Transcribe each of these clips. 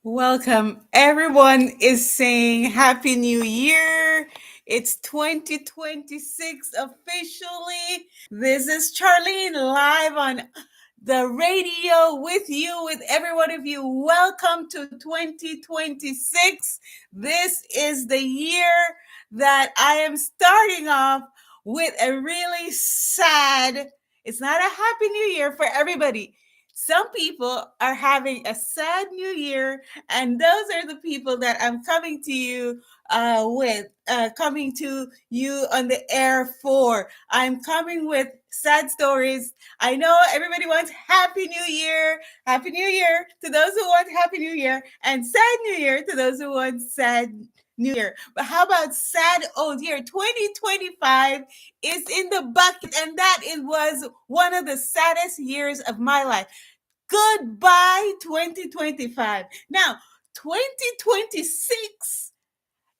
Welcome. Everyone is saying Happy New Year. It's 2026 officially. This is Charlene live on the radio with you, with every one of you. Welcome to 2026. This is the year that I am starting off with a really sad, it's not a happy new year for everybody. Some people are having a sad new year, and those are the people that I'm coming to you coming to you on the air for. I'm coming with sad stories. I know everybody wants Happy New Year. Happy New Year to those who want Happy New Year, and Sad New Year to those who want Sad New Year. But how about sad old year? 2025 is in the bucket, and that it was one of the saddest years of my life. Goodbye, 2025. Now, 2026,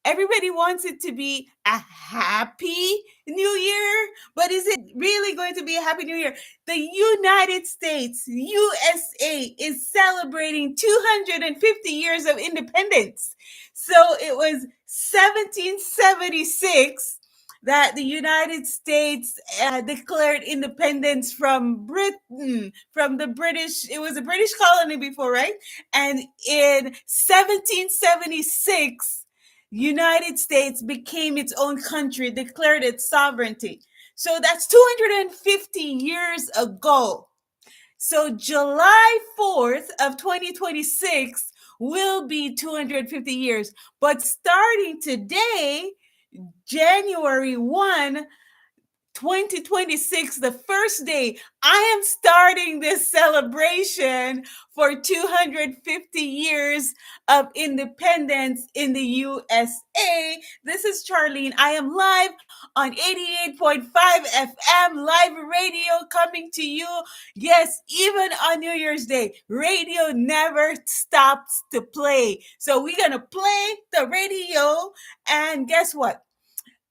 everybody wants it to be a happy new year, but is it really going to be a happy new year? The United States, USA, is celebrating 250 years of independence. So it was 1776 that the United States declared independence from Britain, from the British. It was a British colony before, right? And in 1776, United States became its own country, declared its sovereignty. So that's 250 years ago. So July 4th of 2026 will be 250 years. But starting today, January 1, 2026, the first day, I am starting this celebration for 250 years of independence in the USA. This is Charlene. I am live on 88.5 FM, live radio coming to you. Yes, even on New Year's Day, radio never stops to play. So we're going to play the radio, and guess what?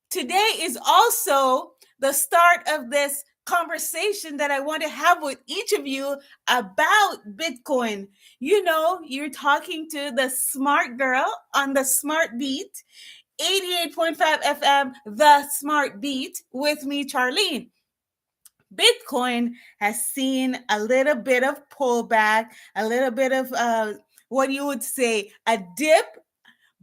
Today is also the start of this conversation that I want to have with each of you about Bitcoin. You know, you're talking to the smart girl on the Smart Beat, 88.5 FM, the Smart Beat, with me, Charlene. Bitcoin has seen a little bit of pullback, a little bit of what you would say a dip,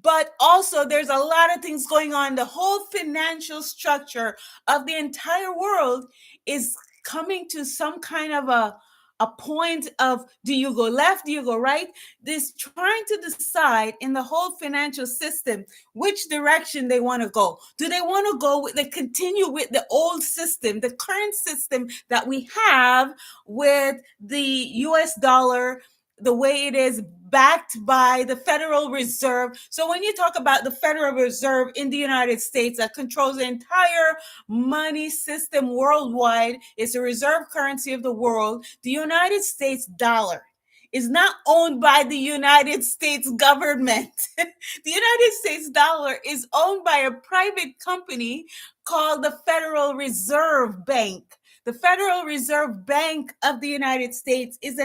but also there's a lot of things going on. The whole financial structure of the entire world is coming to some kind of a point of, do you go left, do you go right? This trying to decide in the whole financial system which direction they want to go. Do they want to go with, they continue with the old system, the current system that we have with the US dollar, the way it is backed by the Federal Reserve. So when you talk about the Federal Reserve in the United States that controls the entire money system worldwide, it's the reserve currency of the world. The United States dollar is not owned by the United States government. The United States dollar is owned by a private company called the Federal Reserve Bank. The Federal Reserve Bank of the United States is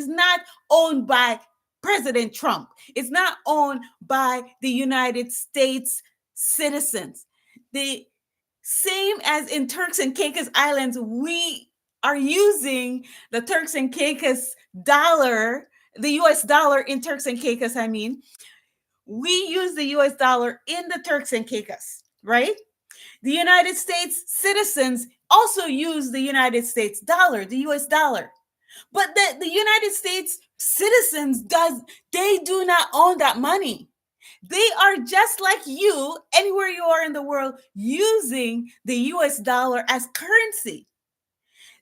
not owned by President Trump. It's not owned by the United States citizens. The same as in Turks and Caicos Islands, we are using the Turks and Caicos dollar, the US dollar in Turks and Caicos, I mean. We use the US dollar in the Turks and Caicos, right? The United States citizens also use the United States dollar, the US dollar. But the United States citizens they do not own that money. They are just like you, anywhere you are in the world, using the US dollar as currency.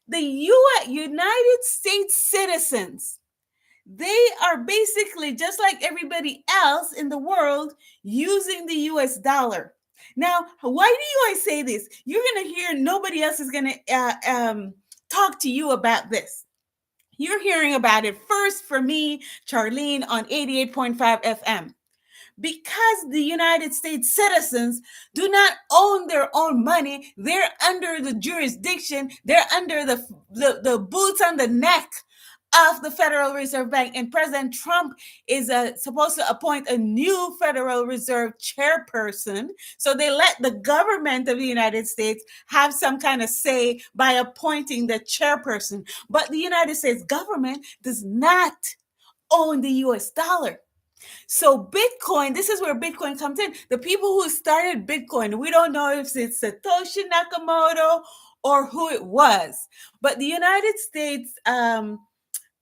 The United States citizens, they are basically just like everybody else in the world using the US dollar. Now, why do I say this? You're going to hear nobody else is going to talk to you about this. You're hearing about it first for me, Charlene, on 88.5 FM. Because the United States citizens do not own their own money, they're under the jurisdiction, they're under the boots on the neck of the Federal Reserve Bank, and President Trump is supposed to appoint a new Federal Reserve chairperson. So they let the government of the United States have some kind of say by appointing the chairperson. But the United States government does not own the US dollar. So Bitcoin, this is where Bitcoin comes in. The people who started Bitcoin, we don't know if it's Satoshi Nakamoto or who it was, but the United States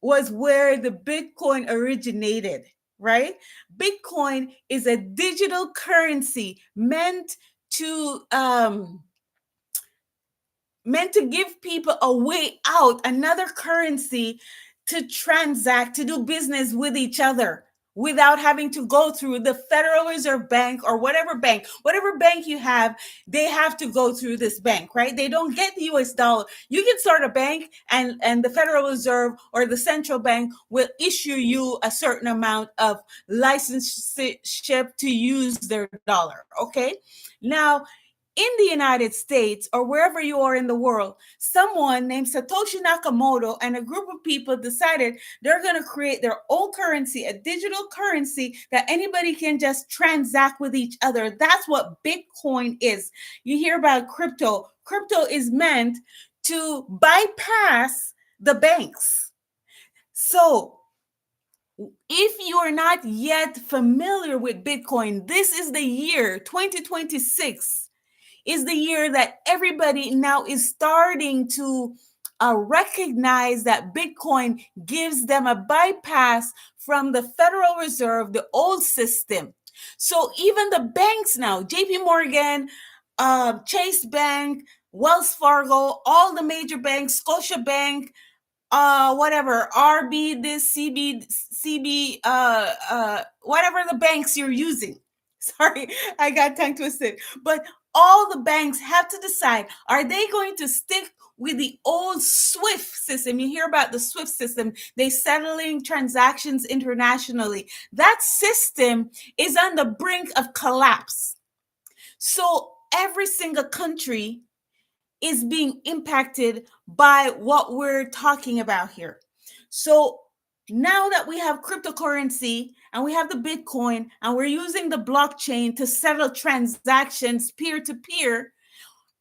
was where the Bitcoin originated, right? Bitcoin is a digital currency to meant to give people a way out, another currency to transact, to do business with each other without having to go through the Federal Reserve Bank or whatever bank you have. They have to go through this bank, right? They don't get the US dollar. You can start a bank and the Federal Reserve or the central bank will issue you a certain amount of licenseship to use their dollar, okay? Now, in the United States or wherever you are in the world, someone named Satoshi Nakamoto and a group of people decided they're going to create their own currency, a digital currency that anybody can just transact with each other. That's what Bitcoin is. You hear about crypto. Crypto is meant to bypass the banks. So, if you are not yet familiar with Bitcoin, this is the year 2026 is the year that everybody now is starting to recognize that Bitcoin gives them a bypass from the Federal Reserve, the old system. So even the banks now, JP Morgan, Chase Bank, Wells Fargo, all the major banks, Scotia Bank, whatever, RB, this, CB, whatever the banks you're using. Sorry, I got tongue twisted. But all the banks have to decide, are they going to stick with the old SWIFT system? You hear about the SWIFT system. They settling transactions internationally. That system is on the brink of collapse. So every single country is being impacted by what we're talking about here. So now that we have cryptocurrency and we have the Bitcoin and we're using the blockchain to settle transactions peer to peer,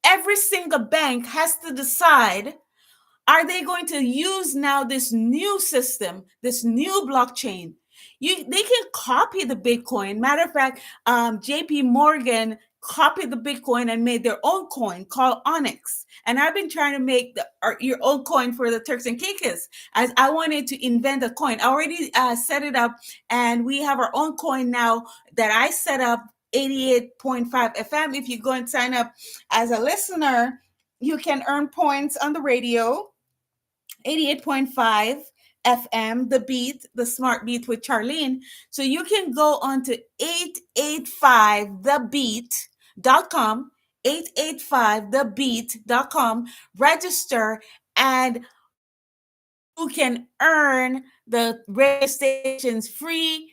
every single bank has to decide, are they going to use now this new system, this new blockchain? They can copy the Bitcoin. Matter of fact, JP Morgan copied the Bitcoin and made their own coin called Onyx. And I've been trying to make your own coin for the Turks and Caicos, as I wanted to invent a coin. I already set it up, and we have our own coin now that I set up, 88.5 FM. If you go and sign up as a listener, you can earn points on the radio. 88.5 FM, the beat, the smart beat with Charlene. So you can go on to 885thebeat.com, 885thebeat.com, register, and you can earn the radio station's free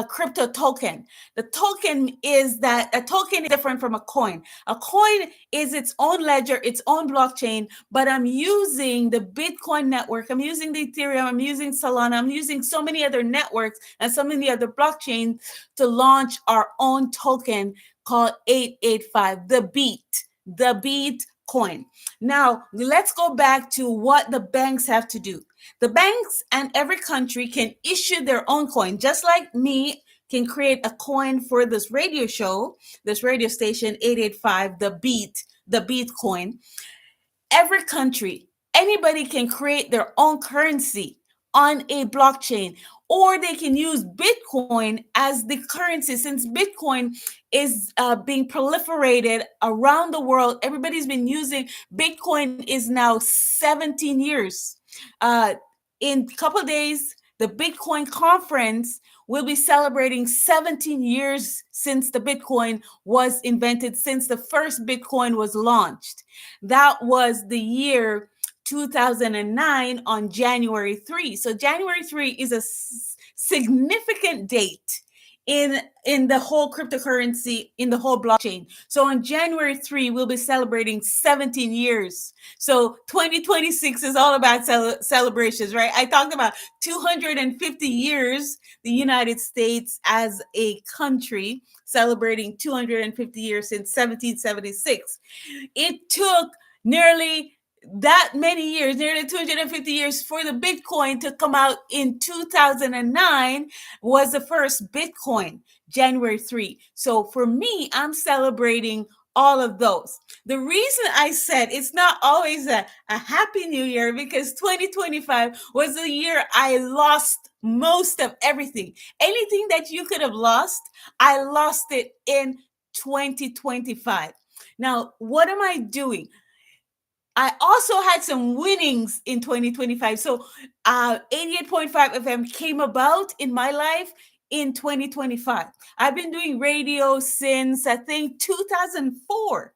crypto token. The token is that a token is different from a coin. A coin is its own ledger, its own blockchain, but I'm using the Bitcoin network. I'm using the Ethereum. I'm using Solana. I'm using so many other networks and so many other blockchains to launch our own token called 885, the beat coin. Now, let's go back to what the banks have to do. The banks and every country can issue their own coin, just like me can create a coin for this radio show, this radio station, 885, the beat coin. Every country, anybody can create their own currency on a blockchain, or they can use Bitcoin as the currency. Since Bitcoin is being proliferated around the world, everybody's been using Bitcoin is now 17 years. In a couple of days, the Bitcoin conference will be celebrating 17 years since the Bitcoin was invented, since the first Bitcoin was launched. That was the year 2009 on January 3. So January 3 is a significant date in the whole cryptocurrency, in the whole blockchain. So on January 3, we'll be celebrating 17 years. So 2026 is all about celebrations, right? I talked about 250 years, the United States as a country, celebrating 250 years since 1776. It took nearly that many years, nearly 250 years, for the Bitcoin to come out in 2009, was the first Bitcoin, January 3. So for me, I'm celebrating all of those. The reason I said it's not always a happy new year, because 2025 was the year I lost most of everything. Anything that you could have lost, I lost it in 2025. Now, what am I doing? I also had some winnings in 2025. So 88.5 FM came about in my life in 2025. I've been doing radio since, I think, 2004.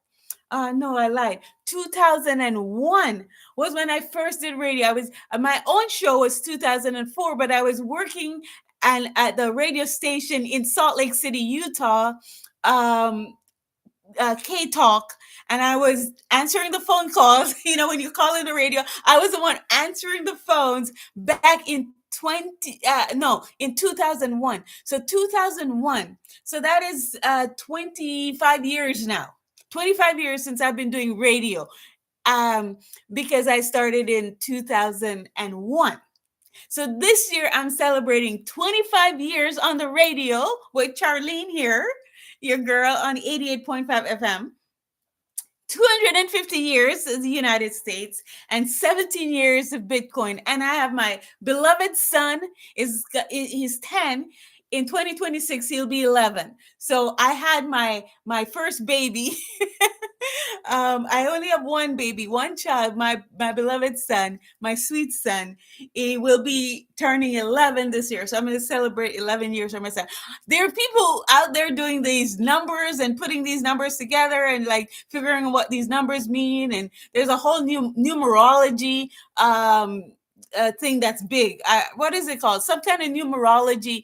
No, I lied. 2001 was when I first did radio. I was my own show was 2004, but I was working and at the radio station in Salt Lake City, Utah. Um, K Talk, and I was answering the phone calls. You know, when you call in the radio, I was the one answering the phones back in in 2001. So 2001. So that is 25 years now. 25 years since I've been doing radio. Because I started in 2001. So this year I'm celebrating 25 years on the radio with Charlene here, your girl on 88.5 FM. 250 years in the United States and 17 years of Bitcoin. And I have my beloved son, he's 10. In 2026, he'll be 11. So I had my first baby. I only have one baby, one child, my beloved son, my sweet son. He will be turning 11 this year. So I'm going to celebrate 11 years for my son. There are people out there doing these numbers and putting these numbers together and like figuring out what these numbers mean. And there's a whole new numerology thing that's big. What is it called? Some kind of numerology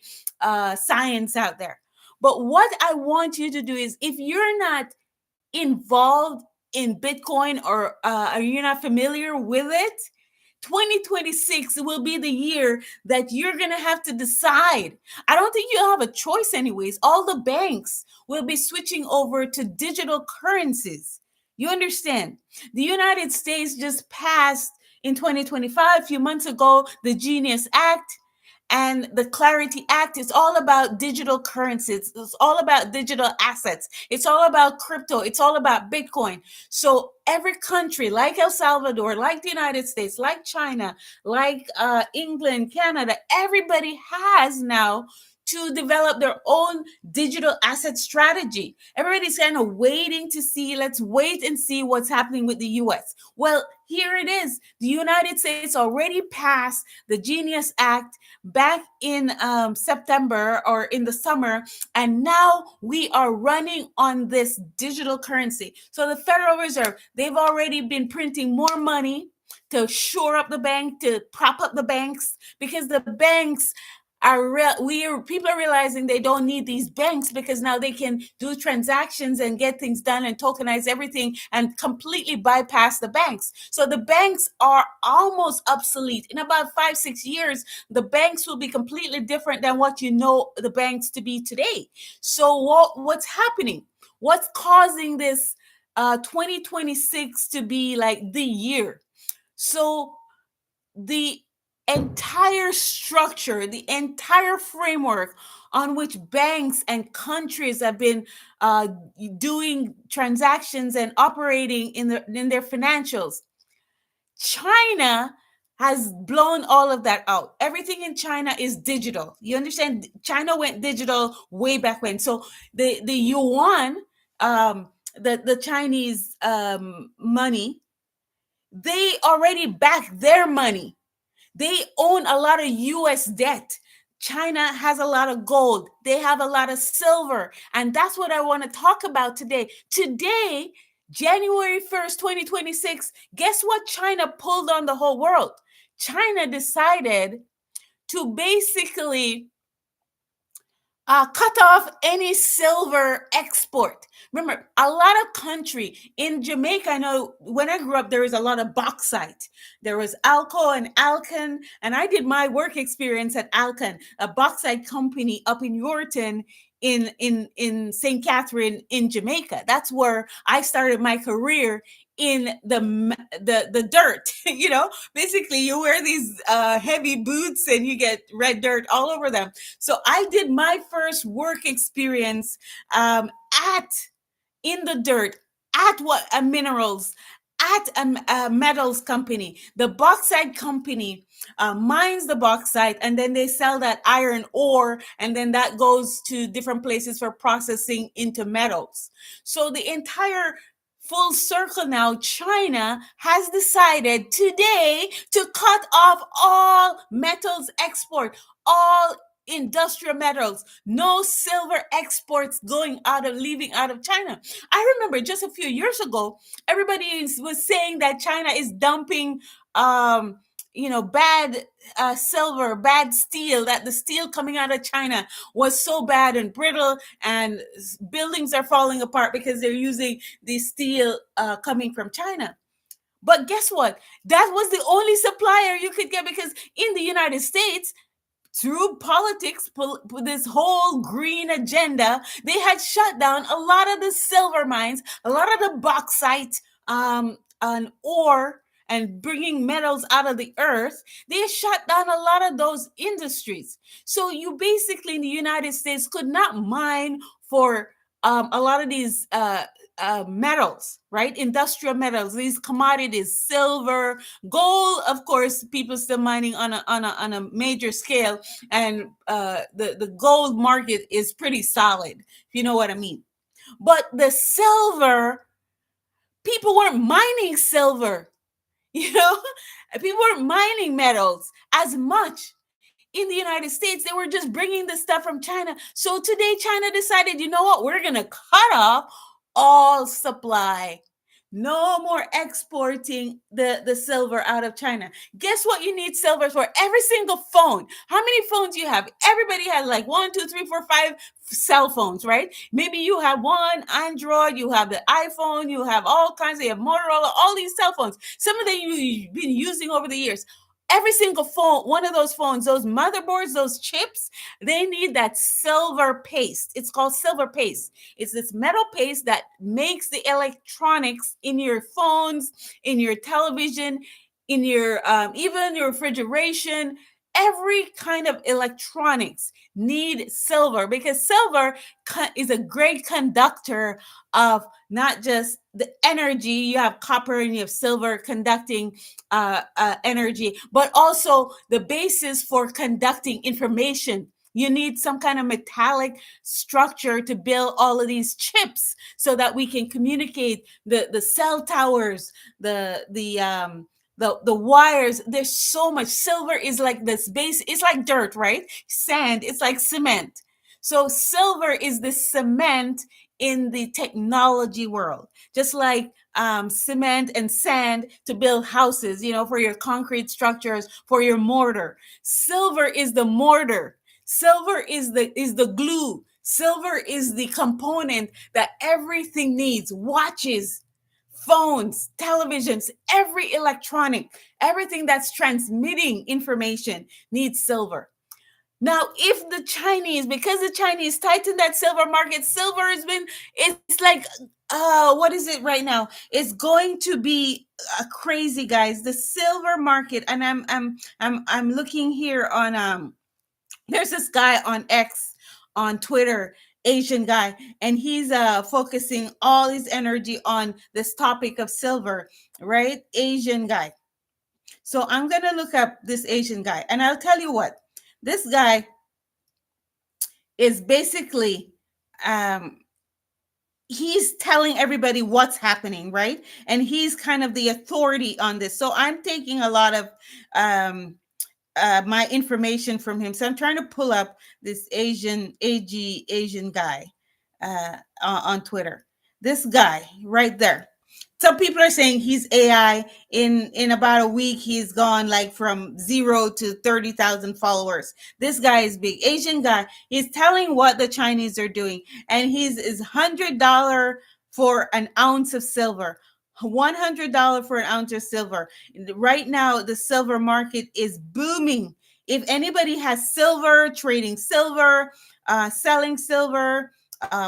science out there. But what I want you to do is, if you're not involved in Bitcoin or you're not familiar with it, 2026 will be the year that you're going to have to decide. I don't think you'll have a choice anyways. All the banks will be switching over to digital currencies. You understand? The United States just passed in 2025, a few months ago, the Genius Act and the Clarity Act. Is all about digital currencies. It's all about digital assets. It's all about crypto. It's all about Bitcoin. So every country, like El Salvador, like the United States, like China, like England, Canada, everybody has now to develop their own digital asset strategy. Everybody's kind of waiting to see, let's wait and see what's happening with the US. Well, here it is. The United States already passed the Genius Act back in September or in the summer, and now we are running on this digital currency. So the Federal Reserve, they've already been printing more money to shore up the bank, to prop up the banks, because the banks people are realizing they don't need these banks, because now they can do transactions and get things done and tokenize everything and completely bypass the banks. So the banks are almost obsolete. In about 5-6 years, the banks will be completely different than what you know the banks to be today. So what's happening? What's causing this 2026 to be like the year? So the entire structure, the entire framework on which banks and countries have been doing transactions and operating in their financials, China has blown all of that out. Everything in China is digital. You understand? China went digital way back when. So the yuan, the Chinese money, they already back their money. They own a lot of US debt. China has a lot of gold. They have a lot of silver. And that's what I want to talk about today. Today, January 1st, 2026, guess what China pulled on the whole world? China decided to basically cut off any silver export. Remember, a lot of country in Jamaica. I know when I grew up, there was a lot of bauxite. There was Alco and Alcan, and I did my work experience at Alcan, a bauxite company up in Yorton, in St. Catherine in Jamaica. That's where I started my career in the dirt. Basically, you wear these heavy boots and you get red dirt all over them. So I did my first work experience at in the dirt at what minerals at a metals company. The bauxite company mines the bauxite, and then they sell that iron ore, and then that goes to different places for processing into metals. So the entire full circle now, China has decided today to cut off all metals export, all industrial metals, no silver exports leaving out of China. I remember just a few years ago, everybody was saying that China is dumping bad silver, bad steel, that the steel coming out of China was so bad and brittle, and buildings are falling apart because they're using the steel coming from China. But guess what? That was the only supplier you could get, because in the United States, through politics, this whole green agenda, they had shut down a lot of the silver mines, a lot of the bauxite, and ore, and bringing metals out of the earth. They shut down a lot of those industries. So you basically in the United States could not mine for a lot of these metals, right? Industrial metals, these commodities, silver, gold. Of course, people still mining on a major scale, and the gold market is pretty solid, if you know what I mean. But the silver, people weren't mining silver, you know, people weren't mining metals as much in the United States. They were just bringing the stuff from China. So today, China decided, you know what, we're going to cut off all supply. No more exporting the silver out of China. Guess what you need silver for? Every single phone. How many phones you have? Everybody has like 1, 2, 3, 4, 5 cell phones, right? Maybe you have one Android, you have the iPhone, you have all kinds, you have Motorola, all these cell phones. Some of them you've been using over the years. Every single phone, one of those phones, those motherboards, those chips, they need that silver paste. It's called silver paste. It's this metal paste that makes the electronics in your phones, in your television, in your even your refrigeration. Every kind of electronics need silver, because silver is a great conductor of not just the energy. You have copper and you have silver conducting energy, but also the basis for conducting information. You need some kind of metallic structure to build all of these chips so that we can communicate the cell towers, the wires. There's so much. Silver is like this base. It's like dirt, right? Sand. It's like cement. So silver is the cement in the technology world, just like cement and sand to build houses, for your concrete structures, for your mortar. Silver is the mortar. Silver is the glue. Silver is the component that everything needs. Watches, phones, televisions, every electronic, everything that's transmitting information needs silver. Now, if because the Chinese tightened that silver market, silver it's like, what is it right now? It's going to be crazy, guys. The silver market, and I'm looking here on there's this guy on X, on Twitter, Asian guy, and he's focusing all his energy on this topic of silver, right? Asian guy. So I'm gonna look up this Asian guy, and I'll tell you what, this guy is basically he's telling everybody what's happening, right? And he's kind of the authority on this. So I'm taking a lot of my information from him. So I'm trying to pull up this Asian guy on Twitter. This guy right there Some people are saying he's AI. In about a week, he's gone like from 0 to 30,000 followers. This guy is big. Asian guy. He's telling what the Chinese are doing, and he's is $100 for an ounce of silver. $100 for an ounce of silver. Right now, the silver market is booming. If anybody has silver, trading silver, selling silver,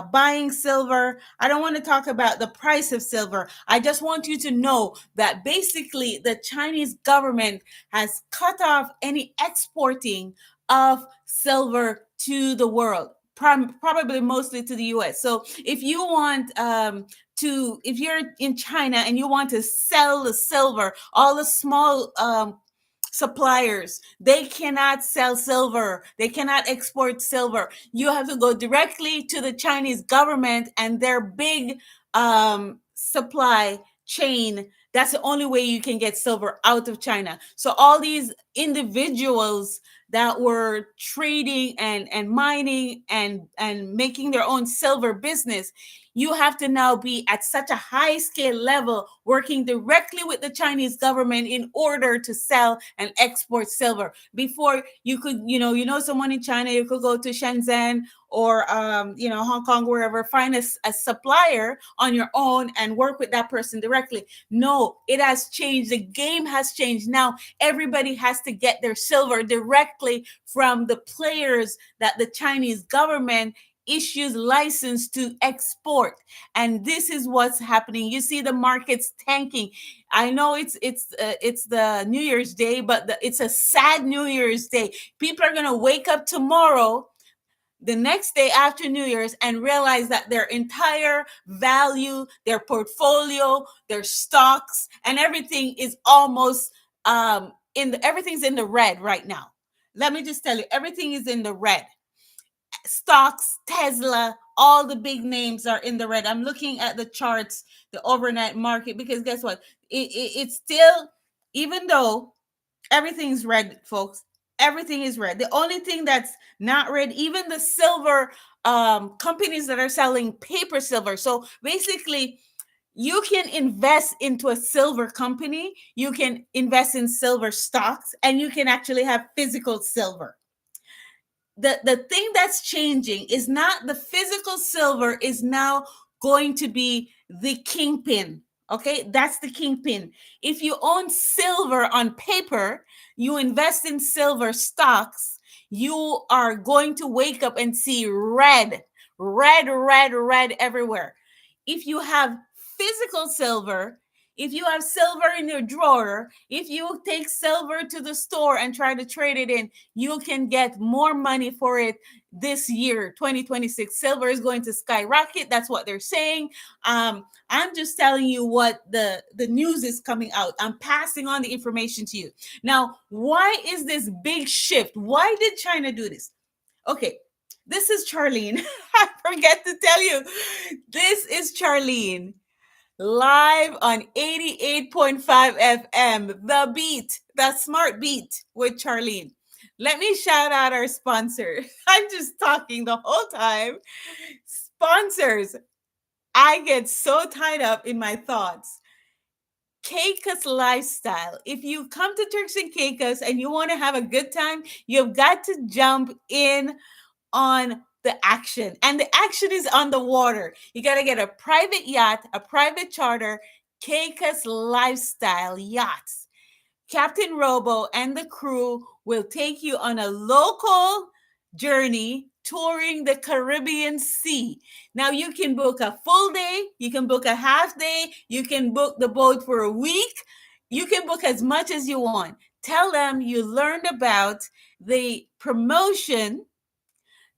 buying silver. I don't want to talk about the price of silver. I just want you to know that basically the Chinese government has cut off any exporting of silver to the world. Probably mostly to the US. So if you want if you're in China and you want to sell the silver, all the small suppliers, they cannot sell silver, they cannot export silver. You have to go directly to the Chinese government and their big supply chain. That's the only way you can get silver out of China. So all these individuals that were trading and mining and making their own silver business, you have to now be at such a high scale level working directly with the Chinese government in order to sell and export silver. Before you could, someone in China, you could go to Shenzhen or Hong Kong, wherever, find a supplier on your own and work with that person directly. No, it has changed. The game has changed. Now everybody has to get their silver directly from the players that the Chinese government issues license to export. And this is what's happening. You see the markets tanking. I know it's the New Year's Day, but it's a sad New Year's Day. People are going to wake up tomorrow, the next day after New Year's, and realize that their entire value, their portfolio, their stocks, and everything is almost everything's in the red right now. Let me just tell you, everything is in the red. Stocks, Tesla, all the big names are in the red. I'm looking at the charts, the overnight market, because guess what? It's still, even though everything's red, folks, everything is red. The only thing that's not red, even the silver companies that are selling paper silver. So basically, you can invest into a silver company, you can invest in silver stocks, and you can actually have physical silver. The thing that's changing is not the physical silver is now going to be the kingpin. Okay, that's the kingpin. If you own silver on paper, you invest in silver stocks, you are going to wake up and see red, red, red, red everywhere. If you have physical silver, if you have silver in your drawer, if you take silver to the store and try to trade it in, you can get more money for it this year, 2026. Silver is going to skyrocket. That's what they're saying. I'm just telling you what the news is coming out. I'm passing on the information to you. Now, why is this big shift? Why did China do this? Okay, this is Charlene. I forget to tell you. This is Charlene, live on 88.5 FM, The Beat, The Smart Beat with Charlene. Let me shout out our sponsor. I'm just talking the whole time. Sponsors, I get so tied up in my thoughts. Caicos Lifestyle. If you come to Turks and Caicos and you want to have a good time, you've got to jump in on the action. And the action is on the water. You got to get a private yacht, a private charter, Caicos Lifestyle Yachts. Captain Robo and the crew will take you on a local journey touring the Caribbean Sea. Now you can book a full day, you can book a half day, you can book the boat for a week, you can book as much as you want. Tell them you learned about the promotion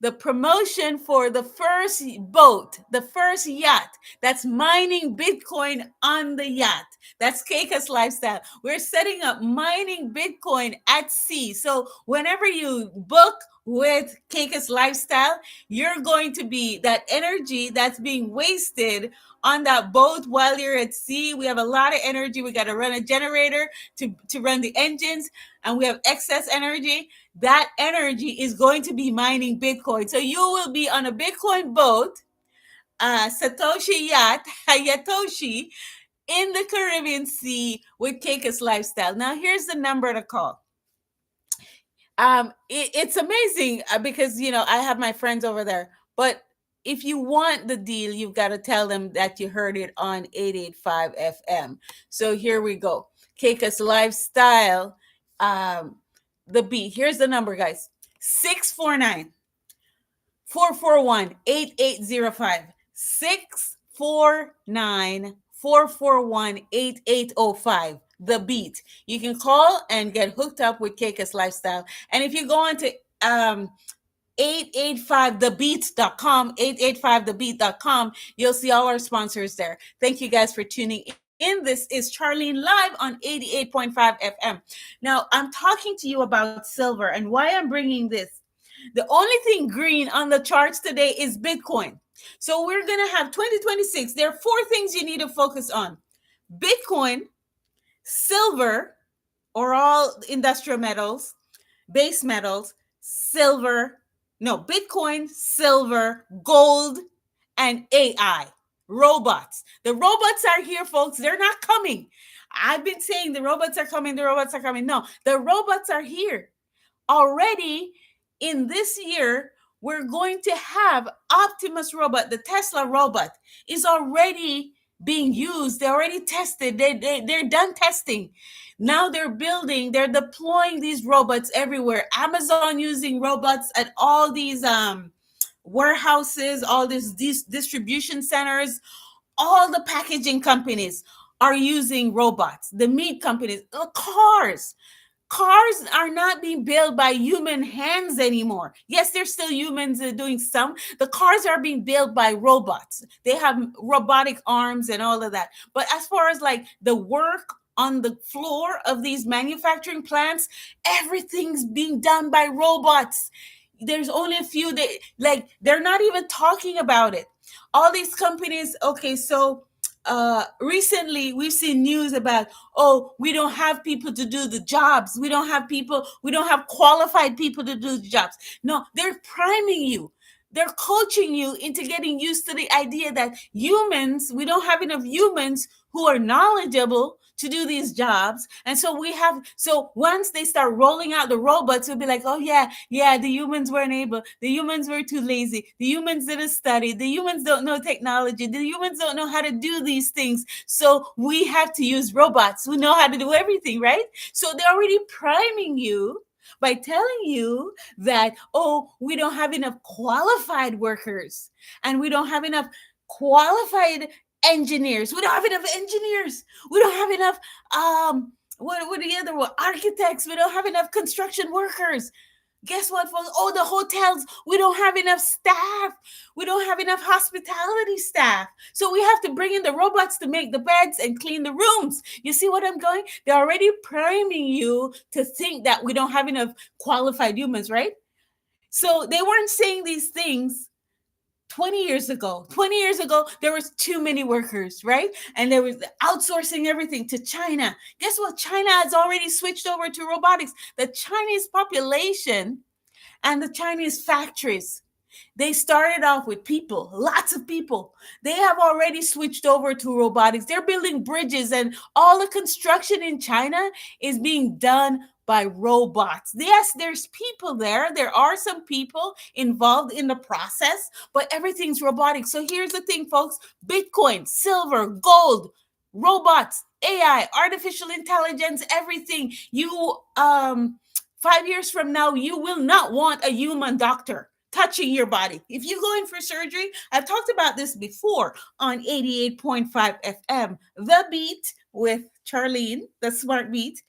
for the first boat, the first yacht that's mining Bitcoin on the yacht. That's Caicos Lifestyle. We're setting up mining Bitcoin at sea. So whenever you book with Caicos Lifestyle, you're going to be that energy that's being wasted on that boat while you're at sea. We have a lot of energy. We got to run a generator to run the engines, and we have excess energy. That energy is going to be mining Bitcoin. So you will be on a Bitcoin boat, Satoshi yacht, Yatoshi, in the Caribbean Sea with Caicos Lifestyle. Now, here's the number to call. It's amazing because I have my friends over there, but if you want the deal, you've got to tell them that you heard it on 88.5 FM. So here we go. Caicos Lifestyle, the beat. Here's the number, guys. 649 441 8805. 649 441 8805. The beat. You can call and get hooked up with Caicos Lifestyle. And if you go on to 885thebeat.com, 885thebeat.com, you'll see all our sponsors there. Thank you guys for tuning in. This is Charlene live on 88.5 FM. Now, I'm talking to you about silver and why I'm bringing this. The only thing green on the charts today is Bitcoin. So we're going to have 2026. There are 4 things you need to focus on: Bitcoin, silver, or all industrial metals, base metals, Bitcoin, silver, gold, and AI, robots. The robots are here, folks. They're not coming. I've been saying the robots are coming, the robots are coming. No, the robots are here. Already in this year, we're going to have Optimus robot, the Tesla robot, is already being used. They're already tested. They're done testing. Now they're deploying these robots everywhere. Amazon using robots at all these warehouses, all these distribution centers. All the packaging companies are using robots. The meat companies, the cars are not being built by human hands anymore. Yes, there's still humans doing some. The cars are being built by robots. They have robotic arms and all of that. But as far as like the work on the floor of these manufacturing plants, everything's being done by robots. There's only a few that, like, they're not even talking about it. All these companies, okay, so recently we've seen news about, we don't have people to do the jobs. We don't have qualified people to do the jobs. No, they're priming you. They're coaching you into getting used to the idea that we don't have enough humans who are knowledgeable to do these jobs. And so once they start rolling out the robots, we'll be like, oh yeah, the humans weren't able. The humans were too lazy. The humans didn't study. The humans don't know technology. The humans don't know how to do these things. So we have to use robots who know how to do everything, right? So they're already priming you by telling you that, we don't have enough qualified workers and we don't have enough qualified engineers. We don't have enough engineers. We don't have enough, what are the other one? Architects. We don't have enough construction workers. Guess what, folks? The hotels, we don't have enough staff. We don't have enough hospitality staff. So we have to bring in the robots to make the beds and clean the rooms. You see what I'm going? They're already priming you to think that we don't have enough qualified humans, right? So they weren't saying these things 20 years ago. 20 years ago, there was too many workers, right? And there was outsourcing everything to China. Guess what? China has already switched over to robotics. The Chinese population and the Chinese factories, they started off with people, lots of people. They have already switched over to robotics. They're building bridges, and all the construction in China is being done by robots. Yes, there's people there. There are some people involved in the process, but everything's robotic. So here's the thing, folks: Bitcoin, silver, gold, robots, AI, artificial intelligence, everything. 5 years from now, you will not want a human doctor touching your body. If you go in for surgery, I've talked about this before on 88.5 FM, The Beat with Charlene, the smart beat.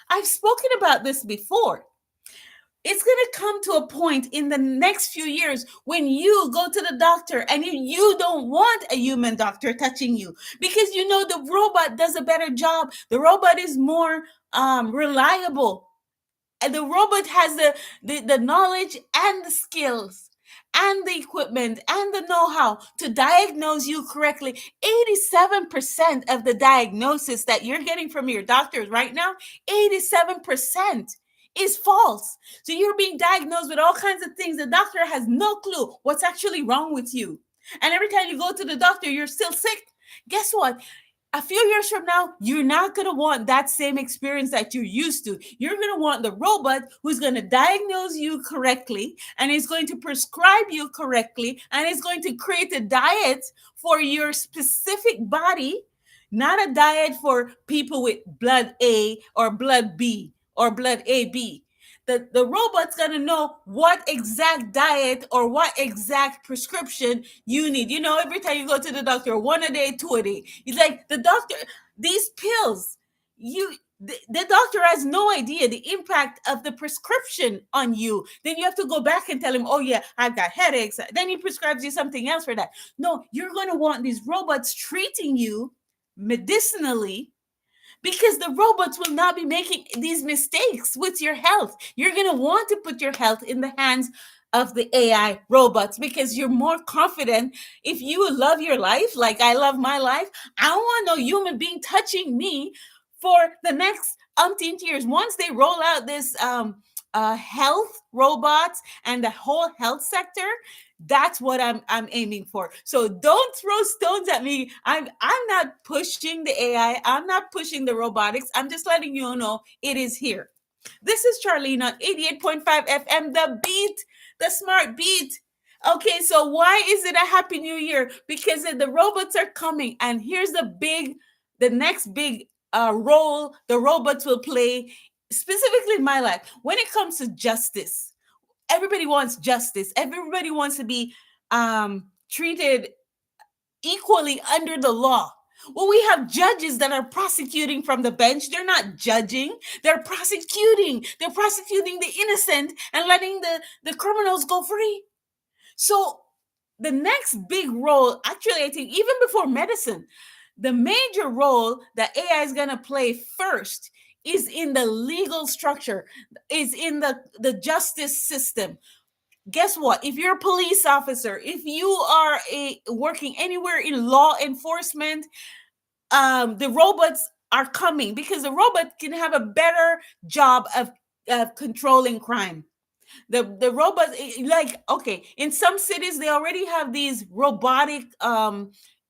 I've spoken about this before. It's going to come to a point in the next few years when you go to the doctor and you don't want a human doctor touching you because the robot does a better job. The robot is more reliable. And the robot has the knowledge and the skills and the equipment and the know-how to diagnose you correctly. 87% of the diagnosis that you're getting from your doctors right now, 87% is false. So you're being diagnosed with all kinds of things. The doctor has no clue what's actually wrong with you. And every time you go to the doctor, you're still sick. Guess what? a few years from now, you're not going to want that same experience that you're used to. You're going to want the robot who's going to diagnose you correctly and is going to prescribe you correctly and is going to create a diet for your specific body, not a diet for people with blood A or blood B or blood AB. The robot's going to know what exact diet or what exact prescription you need. You know, every time you go to the doctor, 1 a day, 2 a day, it's like the doctor, these pills, the doctor has no idea the impact of the prescription on you. Then you have to go back and tell him, oh yeah, I've got headaches. Then he prescribes you something else for that. No, you're going to want these robots treating you medicinally, because the robots will not be making these mistakes with your health. You're going to want to put your health in the hands of the AI robots because you're more confident. If you love your life like I love my life, I don't want no human being touching me for the next umpteen years. Once they roll out this health robots and the whole health sector, that's what I'm aiming for. So don't throw stones at me. I'm not pushing the AI. I'm not pushing the robotics. I'm just letting you know it is here. This is Charlene on 88.5 FM, the beat, the smart beat. Okay, so why is it a happy new year? Because the robots are coming, and here's the next big role the robots will play, specifically in my life, when it comes to justice. Everybody wants justice. Everybody wants to be treated equally under the law. Well, we have judges that are prosecuting from the bench. They're not judging. They're prosecuting. They're prosecuting the innocent and letting the criminals go free. So the next big role, actually, I think even before medicine, the major role that AI is going to play first is in the legal structure, is in the justice system. Guess what? If you're a police officer, if you are working anywhere in law enforcement, the robots are coming because the robot can have a better job of controlling crime. The robots, like, okay, in some cities they already have these robotic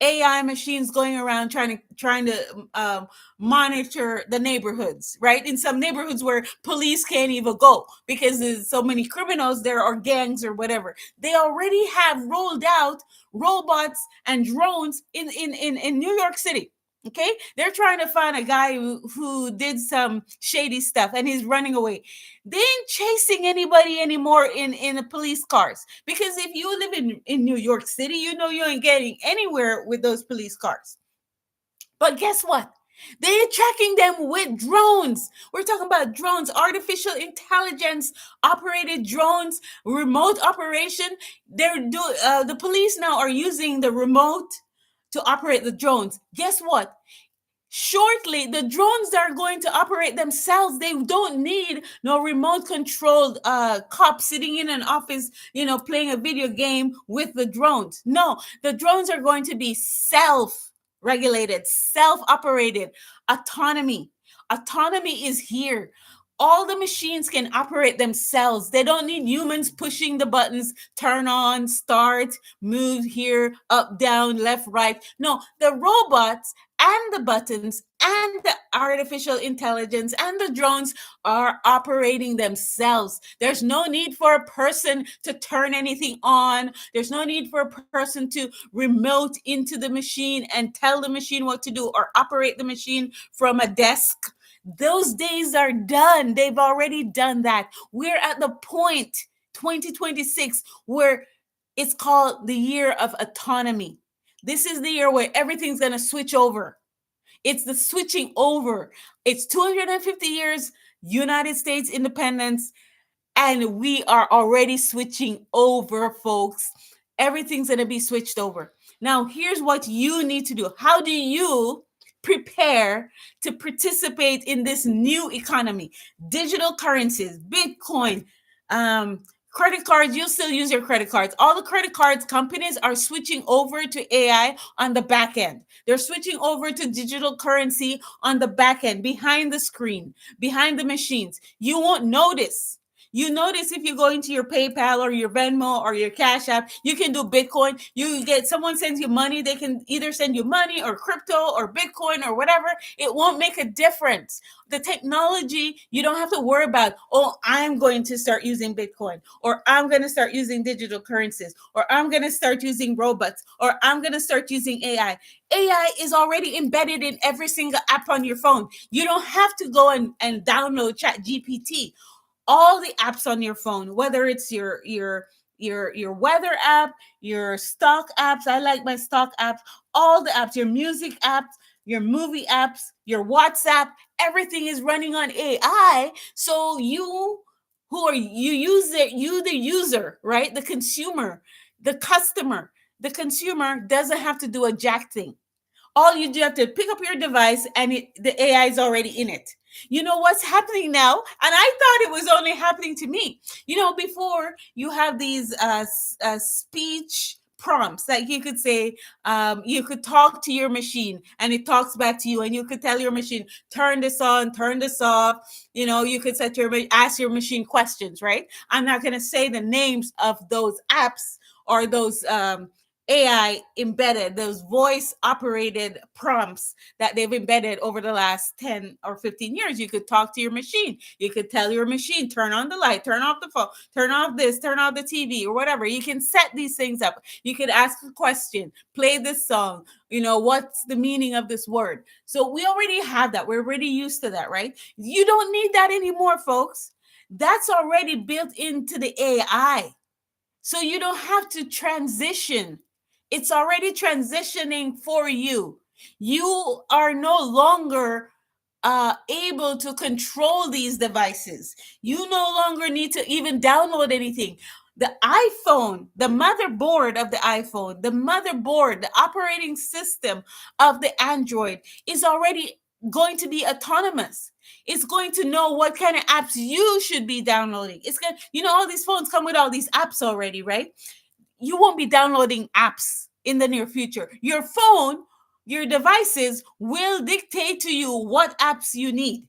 AI machines going around trying to monitor the neighborhoods, right? In some neighborhoods where police can't even go because there's so many criminals there or gangs or whatever. They already have rolled out robots and drones in New York City. Okay, they're trying to find a guy who did some shady stuff and he's running away. They ain't chasing anybody anymore in the police cars, because if you live in New York City, you know you ain't getting anywhere with those police cars. But guess what? They're tracking them with drones. We're talking about drones, artificial intelligence operated drones, remote operation. The police now are using the remote to operate the drones. Guess what? Shortly, the drones are going to operate themselves. They don't need no remote controlled cop sitting in an office, playing a video game with the drones. No, the drones are going to be self-regulated, self-operated. Autonomy is here. All the machines can operate themselves. They don't need humans pushing the buttons, turn on, start, move here, up, down, left, right. No, the robots and the buttons and the artificial intelligence and the drones are operating themselves. There's no need for a person to turn anything on. There's no need for a person to remote into the machine and tell the machine what to do or operate the machine from a desk. Those days are done. They've already done that. We're at the point, 2026, where it's called the year of autonomy. This is the year where everything's going to switch over. It's the switching over. It's 250 years, United States independence, and we are already switching over, folks. Everything's going to be switched over. Now, here's what you need to do. How do you prepare to participate in this new economy? Digital currencies, Bitcoin, credit cards. You'll still use your credit cards. All the credit cards companies are switching over to AI on the back end. They're switching over to digital currency on the back end, behind the screen, behind the machines. You won't notice. You notice if you go into your PayPal or your Venmo or your Cash App, you can do Bitcoin. You get someone sends you money, they can either send you money or crypto or Bitcoin or whatever. It won't make a difference. The technology, you don't have to worry about, oh, I'm going to start using Bitcoin, or I'm going to start using digital currencies, or I'm going to start using robots, or I'm going to start using AI. AI is already embedded in every single app on your phone. You don't have to go and download Chat GPT. All the apps on your phone, whether it's your weather app, your stock apps. I like my stock apps. All the apps, your music apps, your movie apps, your WhatsApp, everything is running on AI. So you who are you use it, you the user, right? The consumer, the customer, the consumer doesn't have to do a jack thing. All you do have to pick up your device and the AI is already in it. You know what's happening now? And I thought it was only happening to me. Before you have these speech prompts, like you could say, you could talk to your machine and it talks back to you, and you could tell your machine, turn this on, turn this off. You could ask your machine questions, right? I'm not going to say the names of those apps or those AI embedded, those voice operated prompts that they've embedded over the last 10 or 15 years. You could talk to your machine. You could tell your machine, turn on the light, turn off the phone, turn off this, turn off the TV, or whatever. You can set these things up. You could ask a question, play this song, what's the meaning of this word? So we already have that. We're already used to that, right? You don't need that anymore, folks. That's already built into the AI. So you don't have to transition. It's already transitioning for you. You are no longer able to control these devices. You no longer need to even download anything. The iPhone, the motherboard of the iPhone, the operating system of the Android is already going to be autonomous. It's going to know what kind of apps you should be downloading. It's going to, all these phones come with all these apps already, right? You won't be downloading apps in the near future. Your phone, your devices will dictate to you what apps you need.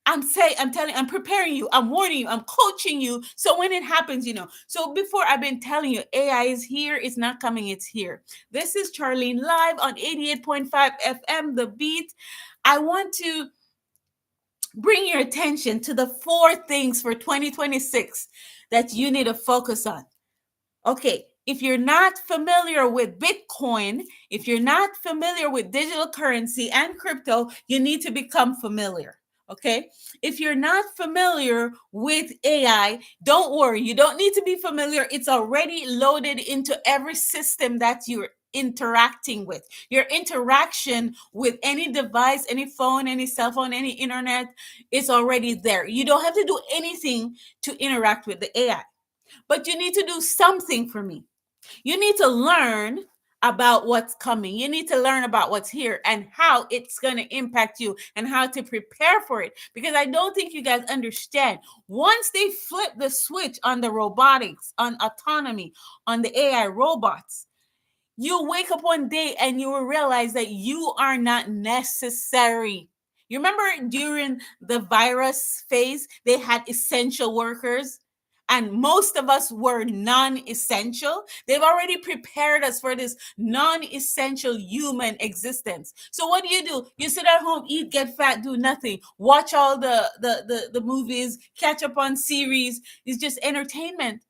I'm preparing you, I'm warning you, I'm coaching you. So when it happens, So before, I've been telling you, AI is here, it's not coming, it's here. This is Charlene live on 88.5 FM, The Beat. I want to bring your attention to the 4 things for 2026 that you need to focus on. Okay, if you're not familiar with Bitcoin, if you're not familiar with digital currency and crypto, you need to become familiar. Okay, if you're not familiar with AI, don't worry, you don't need to be familiar. It's already loaded into every system that you're interacting with. Your interaction with any device, any phone, any cell phone, any internet is already there. You don't have to do anything to interact with the AI. But you need to do something for me. You need to learn about what's coming. You need to learn about what's here and how it's going to impact you and how to prepare for it. Because I don't think you guys understand. Once they flip the switch on the robotics, on autonomy, on the AI robots, you wake up one day and you will realize that you are not necessary. You remember during the virus phase, they had essential workers, and most of us were non-essential. They've already prepared us for this non-essential human existence. So what do? You sit at home, eat, get fat, do nothing, watch all the movies, catch up on series. It's just entertainment.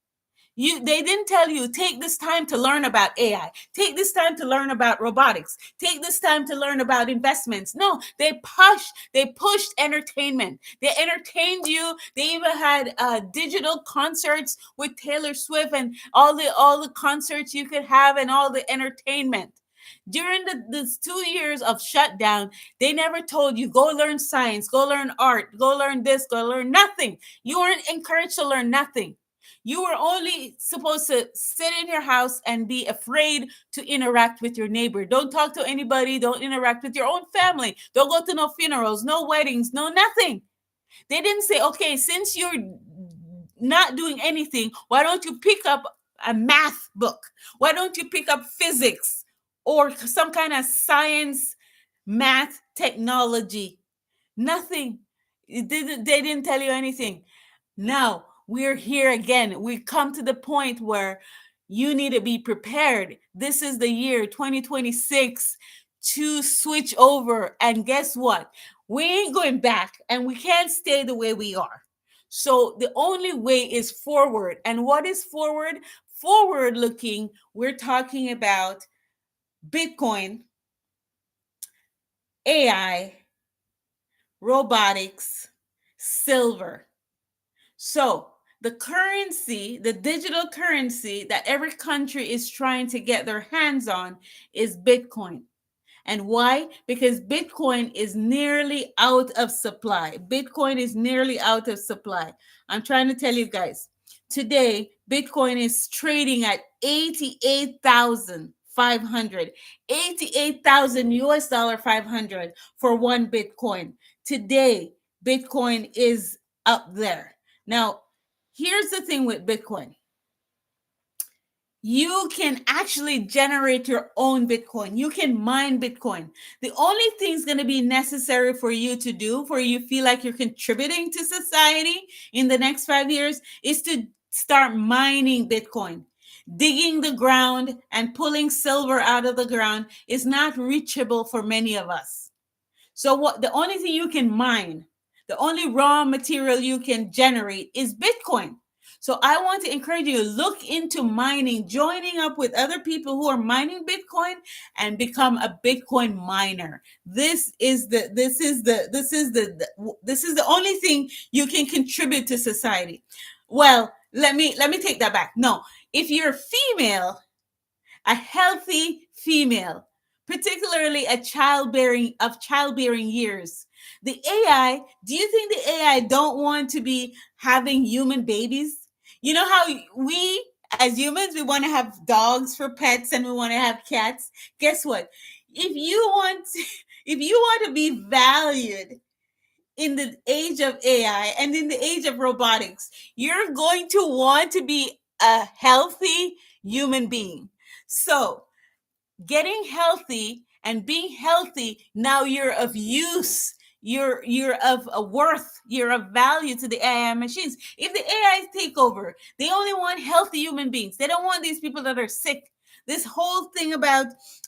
They didn't tell you, take this time to learn about AI, take this time to learn about robotics, take this time to learn about investments. No, they pushed entertainment. They entertained you. They even had digital concerts with Taylor Swift and all the concerts you could have and all the entertainment. During this 2 years of shutdown, they never told you, go learn science, go learn art, go learn this, go learn nothing. You weren't encouraged to learn nothing. You were only supposed to sit in your house and be afraid to interact with your neighbor. Don't talk to anybody. Don't interact with your own family. Don't go to no funerals, no weddings, no nothing. They didn't say, okay, since you're not doing anything, why don't you pick up a math book? Why don't you pick up physics or some kind of science, math, technology? Nothing. They didn't tell you anything. Now, we're here again. We come to the point where you need to be prepared. This is the year 2026 to switch over. And guess what? We ain't going back and we can't stay the way we are. So the only way is forward. And what is forward? Forward looking, we're talking about Bitcoin, AI, robotics, silver. So the currency, the digital currency that every country is trying to get their hands on is Bitcoin. And why? Because Bitcoin is nearly out of supply. Bitcoin is nearly out of supply. I'm trying to tell you guys, today, Bitcoin is trading at 88,500, 88,000 US dollar 500 for one Bitcoin. Today, Bitcoin is up there. Now, here's the thing with Bitcoin. You can actually generate your own Bitcoin. You can mine Bitcoin. The only thing's going to be necessary for you to do, for you feel like you're contributing to society in the next 5 years, is to start mining Bitcoin. Digging the ground and pulling silver out of the ground is not reachable for many of us. So what the only thing you can mine, the only raw material you can generate is Bitcoin. So I want to encourage you to look into mining, joining up with other people who are mining Bitcoin and become a Bitcoin miner. This is the only thing you can contribute to society. Well, let me take that back. No, if you're female, a healthy female, particularly a childbearing years. The AI, do you think the AI don't want to be having human babies? You know how we as humans we want to have dogs for pets and we want to have cats? Guess what? If you want if you want to be valued in the age of AI and in the age of robotics, you're going to want to be a healthy human being. So, getting healthy and being healthy, now you're of use. You're of a worth, you're of value to the AI machines. If the AIs take over, they only want healthy human beings. They don't want these people that are sick. This whole thing about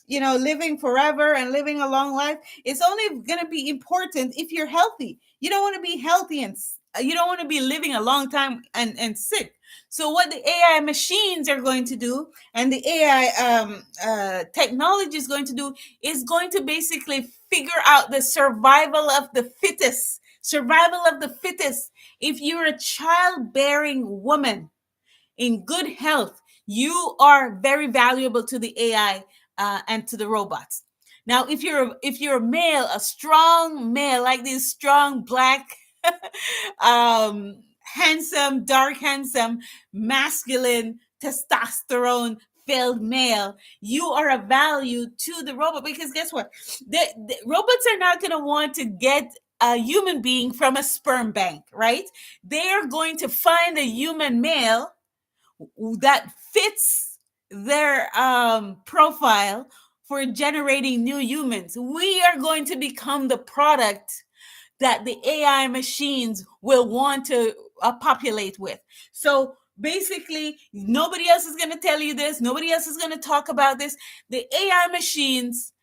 living forever and living a long life, it's only going to be important if you're healthy. You don't want to be healthy and you don't want to be living a long time and sick. So what the AI machines are going to do and the AI technology is going to do is going to basically figure out the survival of the fittest. Survival of the fittest. If you're a childbearing woman in good health, you are very valuable to the AI and to the robots. Now, if you're a male, a strong male, like this strong black, handsome, dark, handsome, masculine, testosterone filled male, you are a value to the robot because guess what? The robots are not going to want to get a human being from a sperm bank, right? They are going to find a human male that fits their profile for generating new humans. We are going to become the product that the AI machines will want to populate with. So basically, nobody else is going to tell you this. Nobody else is going to talk about this. The AI machines,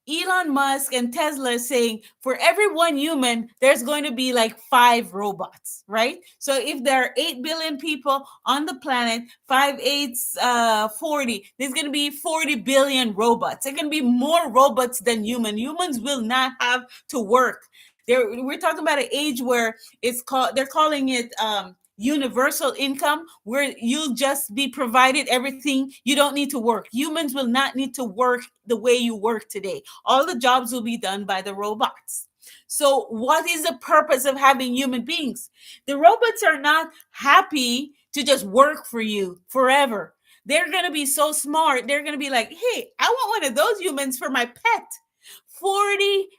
Elon Musk and Tesla is saying for every one human, there's going to be like 5 robots, right? So if there are 8 billion people on the planet, 5 eighths, 40, there's going to be 40 billion robots. There can be more robots than humans will not have to work. We're talking about an age where they're calling it universal income, where you'll just be provided everything. You don't need to work. Humans will not need to work the way you work today. All the jobs will be done by the robots. So what is the purpose of having human beings? The robots are not happy to just work for you forever. They're going to be so smart. They're going to be like, hey, I want one of those humans for my pet. 40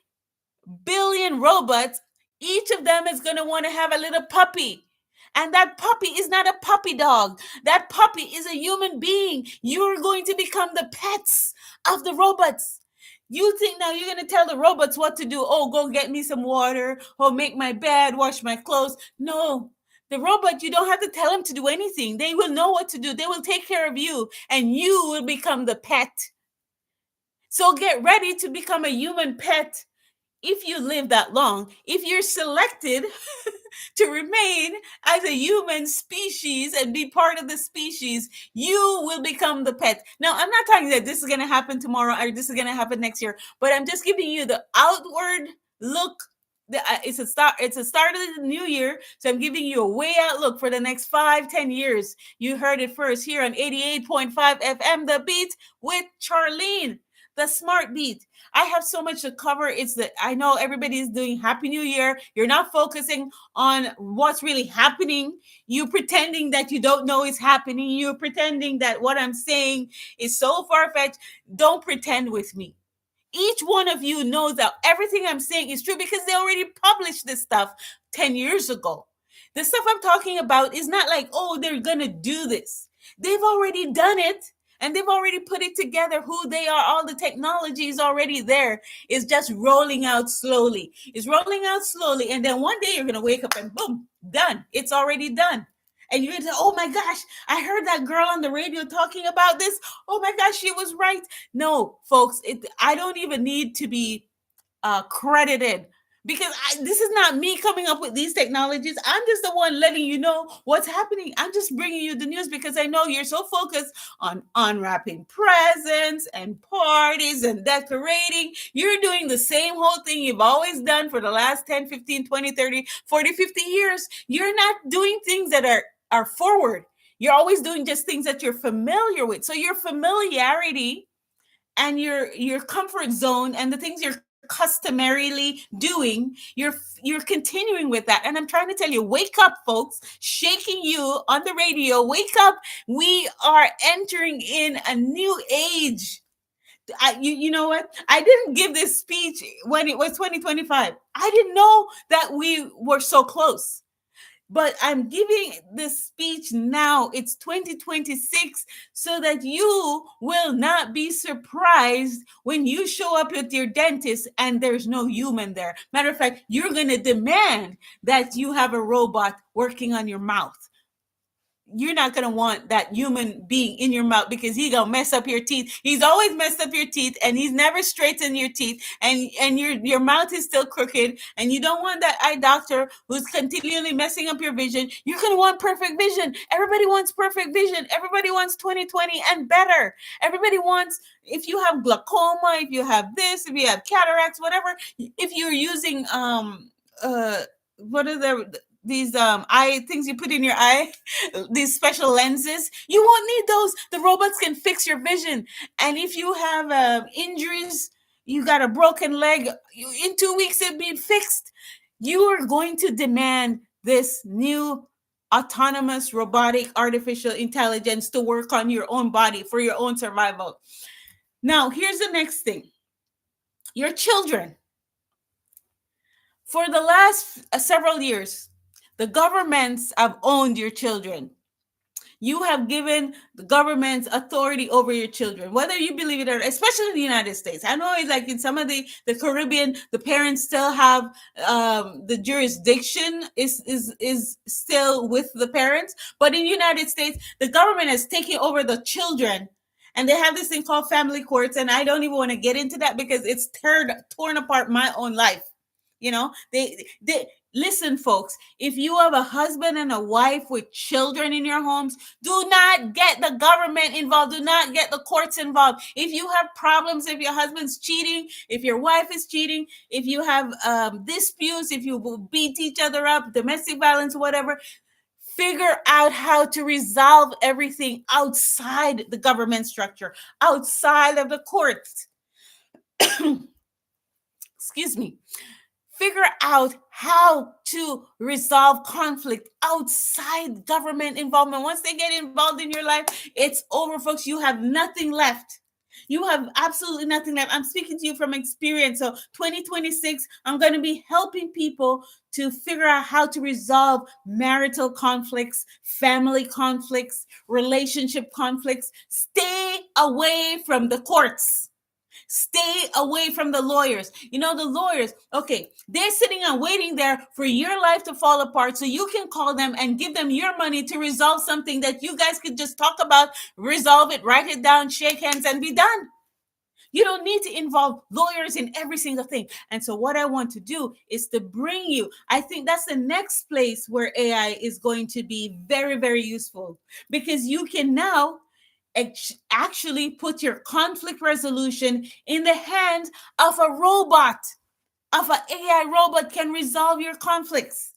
billion robots, each of them is going to want to have a little puppy. And that puppy is not a puppy dog. That puppy is a human being. You're going to become the pets of the robots. You think now you're going to tell the robots what to do? Oh, go get me some water, or make my bed, wash my clothes. No, The robot, you don't have to tell them to do anything. They will know what to do. They will take care of you, and you will become the pet. So get ready to become a human pet if you live that long. If you're selected to remain as a human species and be part of the species, you will become the pet. Now, I'm not talking that this is going to happen tomorrow or this is going to happen next year, but I'm just giving you the outward look. It's a start. It's a start of the new year, so I'm giving you a way out look for the next 5-10 years. You heard it first here on 88.5 FM, The Beat with Charlene, the Smart Beat. I have so much to cover. It's that I know everybody is doing Happy New Year. You're not focusing on what's really happening. You pretending that you don't know it's happening. You're pretending that what I'm saying is so far-fetched. Don't pretend with me. Each one of you knows that everything I'm saying is true because they already published this stuff 10 years ago. The stuff I'm talking about is not like, oh, they're going to do this. They've already done it. And they've already put it together, who they are. All the technology is already there. It's just rolling out slowly. It's rolling out slowly. And then one day you're going to wake up and boom, done. It's already done. And you're going to say, oh my gosh, I heard that girl on the radio talking about this. Oh my gosh, she was right. No, folks, I don't even need to be credited because this is not me coming up with these technologies. I'm just the one letting you know what's happening. I'm just bringing you the news because I know you're so focused on unwrapping presents and parties and decorating. You're doing the same whole thing you've always done for the last 10, 15, 20, 30, 40, 50 years. You're not doing things that are forward. You're always doing just things that you're familiar with. So your familiarity and your comfort zone and the things you're customarily doing, you're continuing with that. And I'm trying to tell you, wake up, folks. Shaking you on the radio, wake up. We are entering in a new age. You know what? I didn't give this speech when it was 2025. I didn't know that we were so close. But I'm giving this speech now. It's 2026, so that you will not be surprised when you show up at your dentist and there's no human there. Matter of fact, you're going to demand that you have a robot working on your mouth. You're not going to want that human being in your mouth because he's going to mess up your teeth. He's always messed up your teeth and he's never straightened your teeth, and your mouth is still crooked, and you don't want that eye doctor who's continually messing up your vision. You're going to want perfect vision. Everybody wants perfect vision. Everybody wants 20/20 and better. Everybody wants, if you have glaucoma, if you have this, if you have cataracts, whatever, if you're using what are these eye things you put in your eye, these special lenses, you won't need those. The robots can fix your vision. And if you have injuries, you got a broken leg, in 2 weeks it'll be fixed. You are going to demand this new autonomous robotic artificial intelligence to work on your own body for your own survival. Now, here's the next thing. Your children. For the last several years, the governments have owned your children. You have given the government's authority over your children, whether you believe it or not, especially in the United States. I know it's like in some of the Caribbean, the parents still have the jurisdiction is still with the parents. But in the United States, the government has taken over the children. And they have this thing called family courts. And I don't even want to get into that because it's torn apart my own life. You know, they listen, folks, if you have a husband and a wife with children in your homes, do not get the government involved. Do not get the courts involved. If you have problems, if your husband's cheating, if your wife is cheating, if you have disputes, if you beat each other up, domestic violence, whatever, figure out how to resolve everything outside the government structure, outside of the courts. Excuse me. Figure out how to resolve conflict outside government involvement. Once they get involved in your life, it's over, folks. You have nothing left. You have absolutely nothing left. I'm speaking to you from experience. So 2026, I'm going to be helping people to figure out how to resolve marital conflicts, family conflicts, relationship conflicts. Stay away from the courts. Stay away from the lawyers. You know, the lawyers, okay, they're sitting and waiting there for your life to fall apart so you can call them and give them your money to resolve something that you guys could just talk about, resolve it, write it down, shake hands, and be done. You don't need to involve lawyers in every single thing. And so, what I want to do is to bring you, I think that's the next place where AI is going to be very, very useful, because you can now actually put your conflict resolution in the hands of a robot, of an AI robot can resolve your conflicts,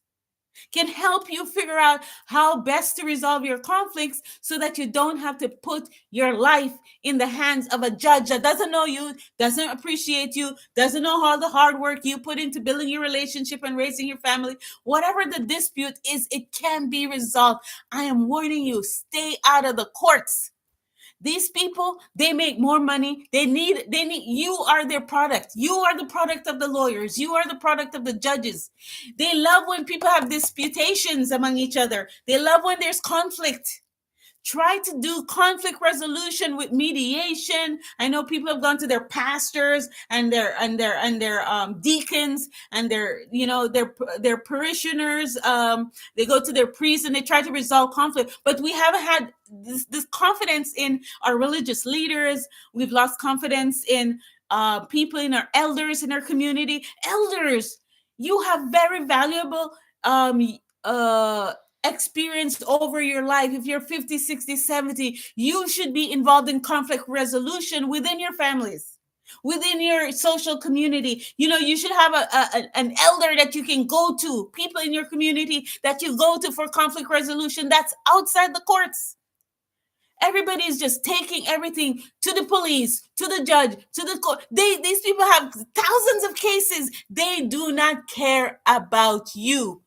can help you figure out how best to resolve your conflicts so that you don't have to put your life in the hands of a judge that doesn't know you, doesn't appreciate you, doesn't know all the hard work you put into building your relationship and raising your family. Whatever the dispute is, it can be resolved. I am warning you, stay out of the courts. These people, they make more money. They need, you are their product. You are the product of the lawyers. You are the product of the judges. They love when people have disputations among each other. They love when there's conflict. Try to do conflict resolution with mediation. I know people have gone to their pastors and their deacons and their parishioners. They go to their priests and they try to resolve conflict. But we haven't had this confidence in our religious leaders. We've lost confidence in people, in our elders in our community. Elders, you have very valuable experienced over your life. If you're 50, 60, 70, you should be involved in conflict resolution within your families, within your social community. You know, you should have an elder that you can go to, people in your community that you go to for conflict resolution that's outside the courts. Everybody is just taking everything to the police, to the judge, to the court. These people have thousands of cases. They do not care about you.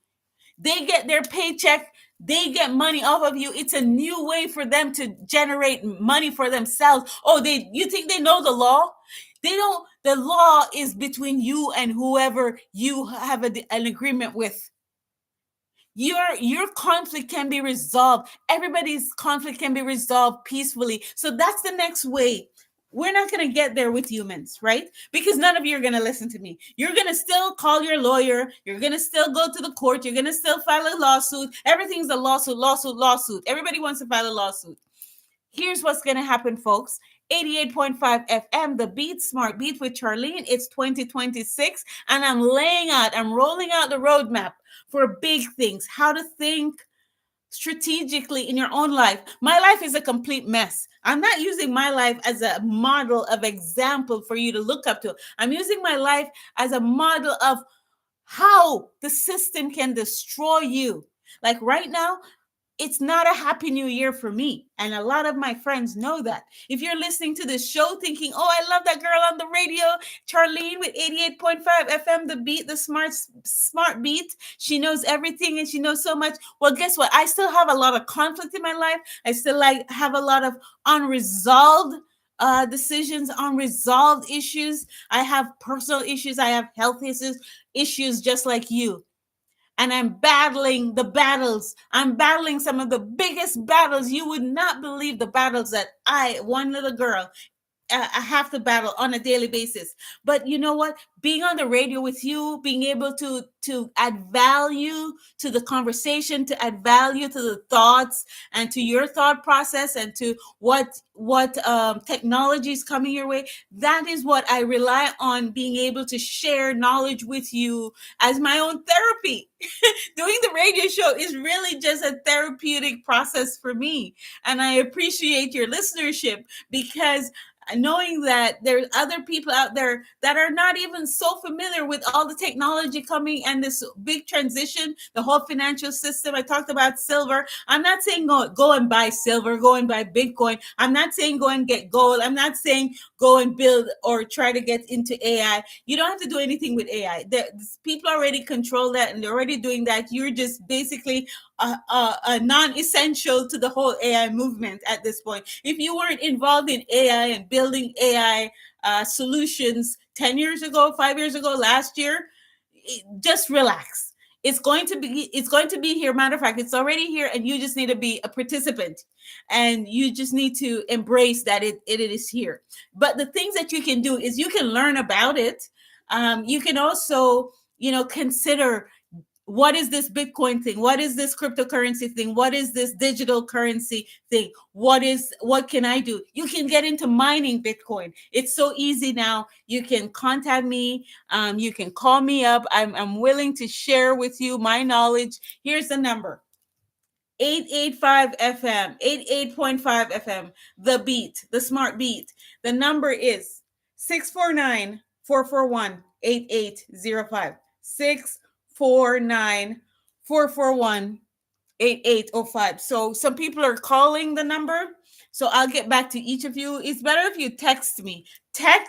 They get their paycheck. They get money off of you. It's a new way for them to generate money for themselves. Oh, you think they know the law? They don't. The law is between you and whoever you have an agreement with. Your conflict can be resolved. Everybody's conflict can be resolved peacefully. So that's the next way. We're not going to get there with humans, right? Because none of you are going to listen to me. You're going to still call your lawyer. You're going to still go to the court. You're going to still file a lawsuit. Everything's a lawsuit, lawsuit, lawsuit. Everybody wants to file a lawsuit. Here's what's going to happen, folks. 88.5 FM, the Beat, Smart Beat with Charlene. It's 2026, and I'm rolling out the roadmap for big things, how to think strategically in your own life. My life is a complete mess. I'm not using my life as a model of example for you to look up to. I'm using my life as a model of how the system can destroy you. Like right now, it's not a happy new year for me. And a lot of my friends know that. If you're listening to this show thinking, oh, I love that girl on the radio, Charlene with 88.5 FM, the Beat, the smart beat. She knows everything and she knows so much. Well, guess what? I still have a lot of conflict in my life. I still have a lot of unresolved decisions, unresolved issues. I have personal issues. I have health issues just like you. And I'm battling the battles. I'm battling some of the biggest battles. You would not believe the battles that one little girl, I have to battle on a daily basis. But you know what? Being on the radio with you, being able to add value to the conversation, to add value to the thoughts and to your thought process and to what technology is coming your way. That is what I rely on, being able to share knowledge with you as my own therapy. Doing the radio show is really just a therapeutic process for me. And I appreciate your listenership, because knowing that there's other people out there that are not even so familiar with all the technology coming and this big transition, the whole financial system. I talked about silver. I'm not saying go and buy silver, go and buy Bitcoin. I'm not saying go and get gold. I'm not saying go and build or try to get into AI. You don't have to do anything with AI. People already control that and they're already doing that. You're just basically a non-essential to the whole AI movement at this point. If you weren't involved in AI and building AI solutions 10 years ago, 5 years ago, last year, just relax. it's going to be here. Matter of fact, it's already here, and you just need to be a participant, and you just need to embrace that it is here. But the things that you can do is you can learn about it. You can also, consider, what is this Bitcoin thing? What is this cryptocurrency thing? What is this digital currency thing? What can I do? You can get into mining Bitcoin. It's so easy now. You can contact me. You can call me up. I'm willing to share with you my knowledge. Here's the number: 885 FM, 88.5 FM, the beat, the smart beat. The number is 649-441-8805. 649-441-8805. So some people are calling the number. So I'll get back to each of you. It's better if you text me. I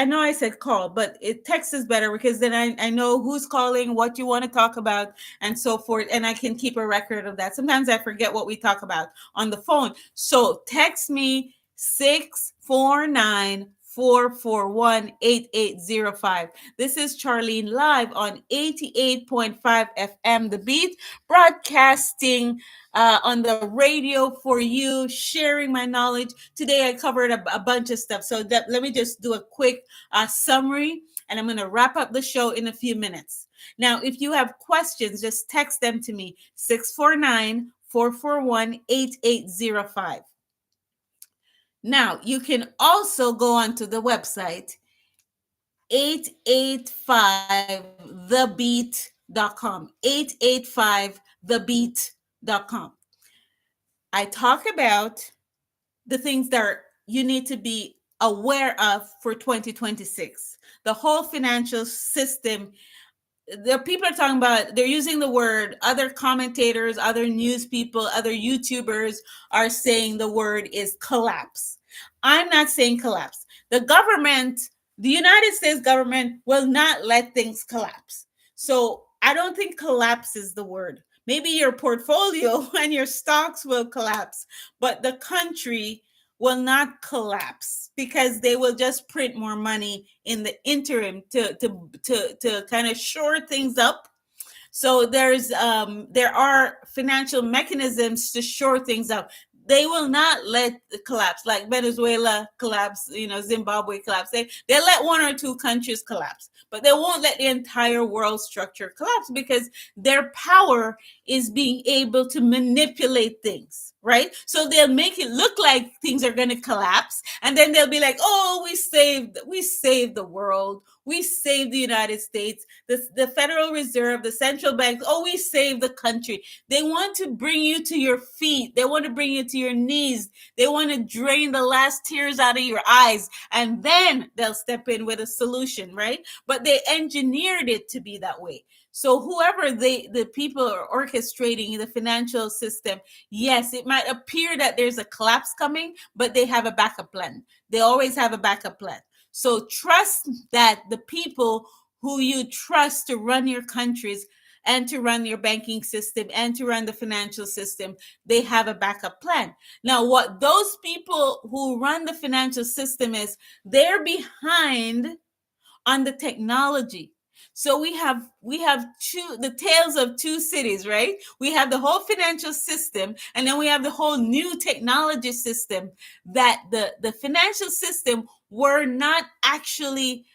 know I said call, but text is better, because then I know who's calling, what you want to talk about, and so forth, and I can keep a record of that. Sometimes I forget what we talk about on the phone. So text me 649-441-8805. This is Charlene, live on 88.5 FM The Beat, broadcasting on the radio for you, sharing my knowledge. Today I covered a bunch of stuff. So let me just do a quick summary, and I'm going to wrap up the show in a few minutes. Now, if you have questions, just text them to me, 649-441-8805. Now, you can also go onto the website, 885thebeat.com, 885thebeat.com. I talk about the things that you need to be aware of for 2026. The whole financial system. The people are talking about, they're using the word, other commentators, other news people, other YouTubers are saying the word is collapse. I'm not saying collapse. The United States government will not let things collapse. So I don't think collapse is the word. Maybe your portfolio and your stocks will collapse, but the country will not collapse, because they will just print more money in the interim to kind of shore things up. So there are financial mechanisms to shore things up. They will not let it collapse, like Venezuela collapse, Zimbabwe collapse. They let one or two countries collapse, but they won't let the entire world structure collapse, because their power is being able to manipulate things, right? So they'll make it look like things are going to collapse, and then they'll be like, "Oh, we saved the world. We saved the United States, the Federal Reserve, the central banks. Oh, we saved the country." They want to bring you to your feet. They want to bring you to your knees. They want to drain the last tears out of your eyes, and then they'll step in with a solution, right? But they engineered it to be that way. So whoever the people are orchestrating the financial system, yes, it might appear that there's a collapse coming, but they have a backup plan. They always have a backup plan. So trust that the people who you trust to run your countries and to run your banking system and to run the financial system, they have a backup plan. Now, what those people who run the financial system is, they're behind on the technology. So we have the tales of two cities, right? We have the whole financial system, and then we have the whole new technology system, that the financial system were not actually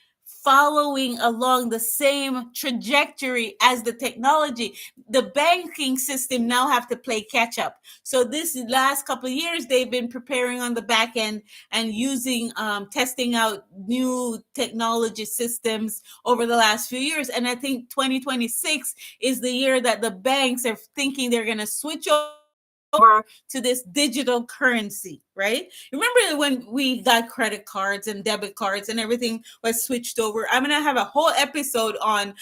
following along the same trajectory as the technology. The banking system now have to play catch up. So this last couple of years, they've been preparing on the back end and using, testing out new technology systems over the last few years. And I think 2026 is the year that the banks are thinking they're going to switch over to this digital currency, right? Remember when we got credit cards and debit cards and everything was switched over? I'm going to have a whole episode on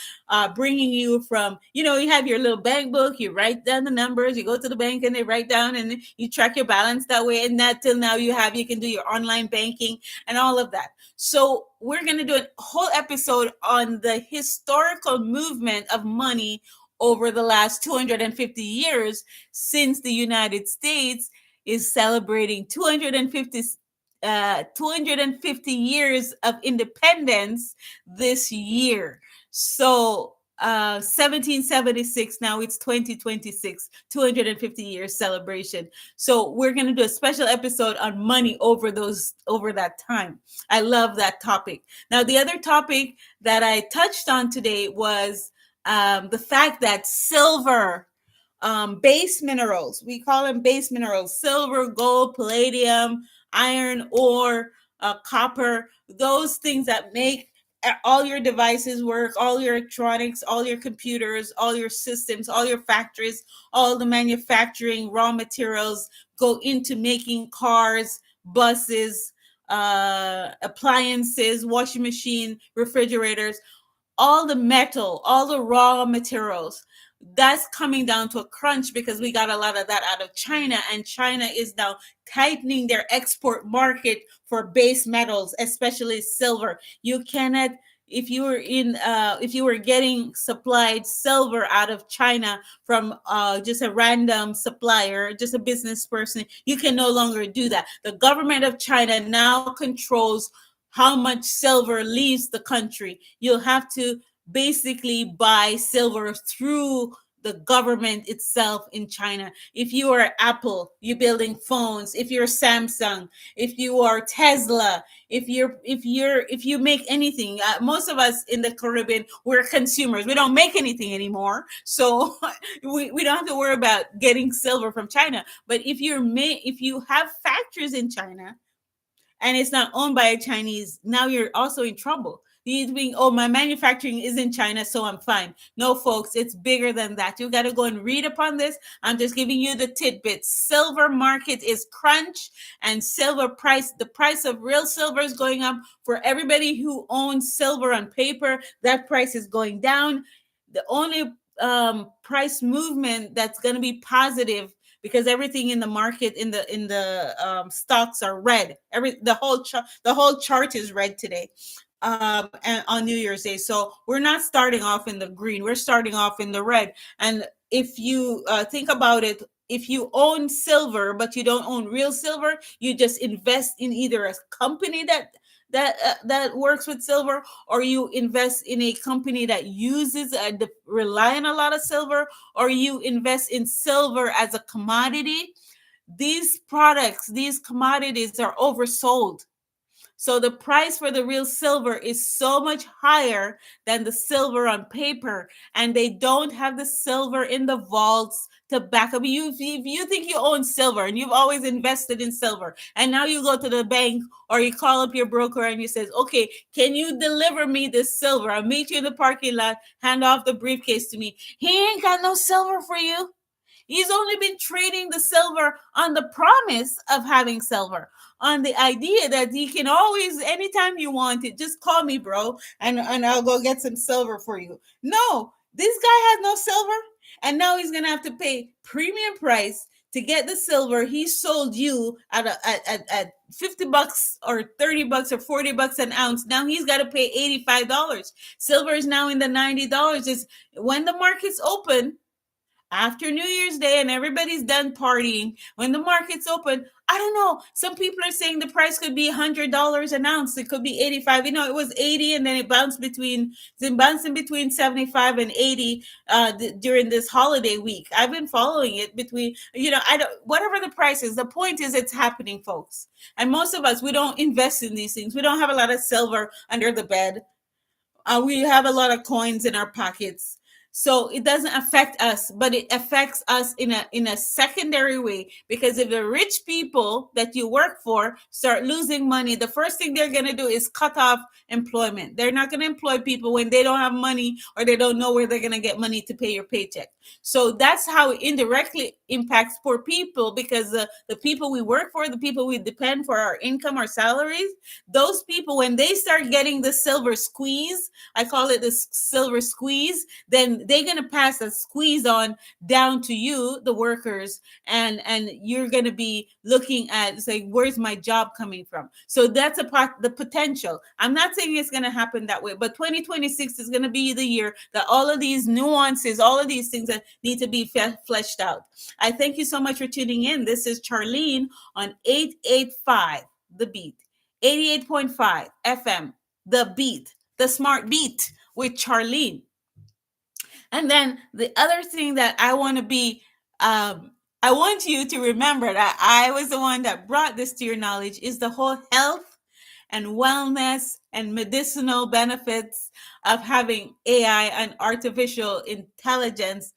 bringing you from, you have your little bank book, you write down the numbers, you go to the bank and they write down, and you track your balance that way. And that till now you can do your online banking and all of that. So we're going to do a whole episode on the historical movement of money over the last 250 years, since the United States is celebrating 250 years of independence this year. So 1776. Now it's 2026, 250 years celebration. So we're going to do a special episode on money over that time. I love that topic. Now the other topic that I touched on today was the fact that silver, base minerals, we call them base minerals, silver, gold, palladium, iron ore, copper, those things that make all your devices work, all your electronics, all your computers, all your systems, all your factories, all the manufacturing raw materials go into making cars, buses, appliances, washing machine, refrigerators, all the metal, all the raw materials. That's coming down to a crunch because we got a lot of that out of China, and China is now tightening their export market for base metals, especially silver. You cannot, if you were getting supplied silver out of China from just a random supplier, just a business person, you can no longer do that. The government of China now controls how much silver leaves the country. You'll have to basically buy silver through the government itself in China. If you are Apple, you're building phones. If you're Samsung, if you are Tesla, if you make anything, most of us in the Caribbean, we're consumers. We don't make anything anymore, so we don't have to worry about getting silver from China. But if you have factories in China and it's not owned by a Chinese, now you're also in trouble. You being, oh, my manufacturing is in China, so I'm fine. No, folks, it's bigger than that. You got to go and read upon this. I'm just giving you the tidbits. Silver market is crunch, and the price of real silver is going up. For everybody who owns silver on paper, that price is going down. The only price movement that's going to be positive, because everything in the market, in the stocks are red. The whole chart is red today, and on New Year's Day. So we're not starting off in the green. We're starting off in the red. And if you think about it, if you own silver but you don't own real silver, you just invest in either a company that works with silver, or you invest in a company that uses rely on a lot of silver, or you invest in silver as a commodity. These commodities are oversold. So the price for the real silver is so much higher than the silver on paper, and they don't have the silver in the vaults to back up you. If you think you own silver and you've always invested in silver, and now you go to the bank or you call up your broker and you says, okay, can you deliver me this silver? I'll meet you in the parking lot, hand off the briefcase to me. He ain't got no silver for you. He's only been trading the silver on the promise of having silver, on the idea that he can always, anytime you want it, just call me, bro, and I'll go get some silver for you. No, this guy has no silver, and now he's gonna have to pay premium price to get the silver he sold you at $50 or $30 or $40 an ounce. Now he's got to pay $85. Silver is now in the $90. Is when the markets open after New Year's Day and everybody's done partying, when the markets open, I don't know. Some people are saying the price could be $100 an ounce. It could be 85. It was 80, and then it's bouncing between 75 and 80 during this holiday week. I've been following it between, I don't, whatever the price is. The point is it's happening, folks. And most of us, we don't invest in these things. We don't have a lot of silver under the bed. We have a lot of coins in our pockets. So it doesn't affect us, but it affects us in a secondary way, because if the rich people that you work for start losing money, the first thing they're going to do is cut off employment. They're not going to employ people when they don't have money, or they don't know where they're going to get money to pay your paycheck. So that's how it indirectly impacts poor people, because the people we work for, the people we depend for our income, our salaries, those people, when they start getting the silver squeeze, I call it the silver squeeze, then they're going to pass a squeeze on down to you, the workers, and you're going to be looking at saying, where's my job coming from? So that's the potential. I'm not saying it's going to happen that way, but 2026 is going to be the year that all of these nuances, all of these things that need to be fleshed out. I thank you so much for tuning in. This is Charlene on 885 The Beat, 88.5 FM, The Beat, the Smart Beat with Charlene. And then the other thing that I want to be, I want you to remember that I was the one that brought this to your knowledge is the whole health and wellness and medicinal benefits of having AI and artificial intelligence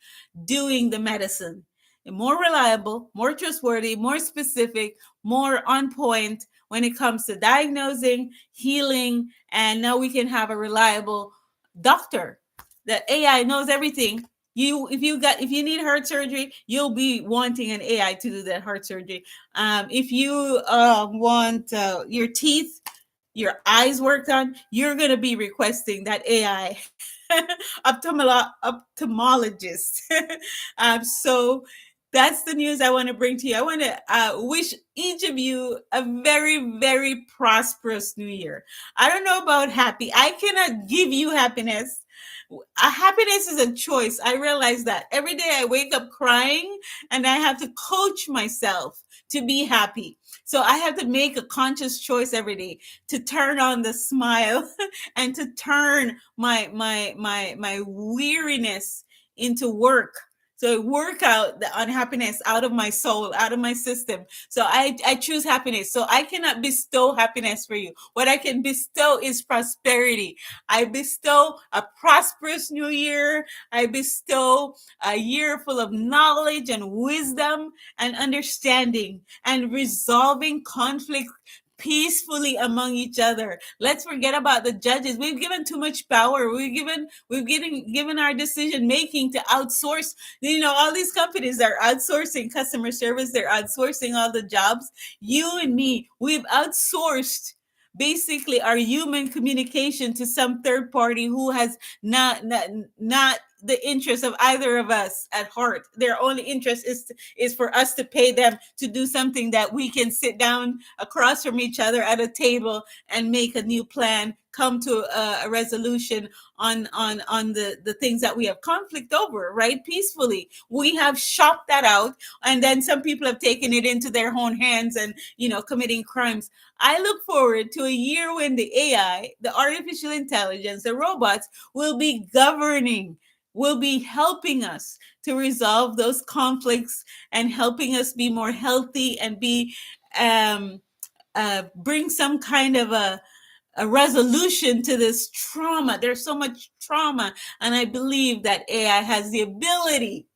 doing the medicine. More reliable, more trustworthy, more specific, more on point when it comes to diagnosing, healing, and now we can have a reliable doctor. The AI knows everything. If you need heart surgery, you'll be wanting an AI to do that heart surgery. If you want your teeth, your eyes worked on, you're going to be requesting that AI ophthalmologist. So that's the news I want to bring to you. I want to wish each of you a very, very prosperous new year. I don't know about happy. I cannot give you happiness. Happiness is a choice. I realize that every day I wake up crying and I have to coach myself to be happy. So I have to make a conscious choice every day to turn on the smile and to turn my weariness into work. So work out the unhappiness out of my soul, out of my system. So I choose happiness. So I cannot bestow happiness for you. What I can bestow is prosperity. I bestow a prosperous new year. I bestow a year full of knowledge and wisdom and understanding and resolving conflict peacefully among each other. Let's forget about the judges. We've given too much power. We've given our decision making to outsource. All these companies are outsourcing customer service. They're outsourcing all the jobs. You and me, we've outsourced basically our human communication to some third party who has not the interest of either of us at heart. Their only interest is for us to pay them to do something that we can sit down across from each other at a table and make a new plan, come to a resolution on the things that we have conflict over, right? Peacefully. We have shopped that out, and then some people have taken it into their own hands and committing crimes. I look forward to a year when the AI, the artificial intelligence, the robots will be governing, will be helping us to resolve those conflicts and helping us be more healthy and be bring some kind of a resolution to this trauma. There's so much trauma, and I believe that AI has the ability.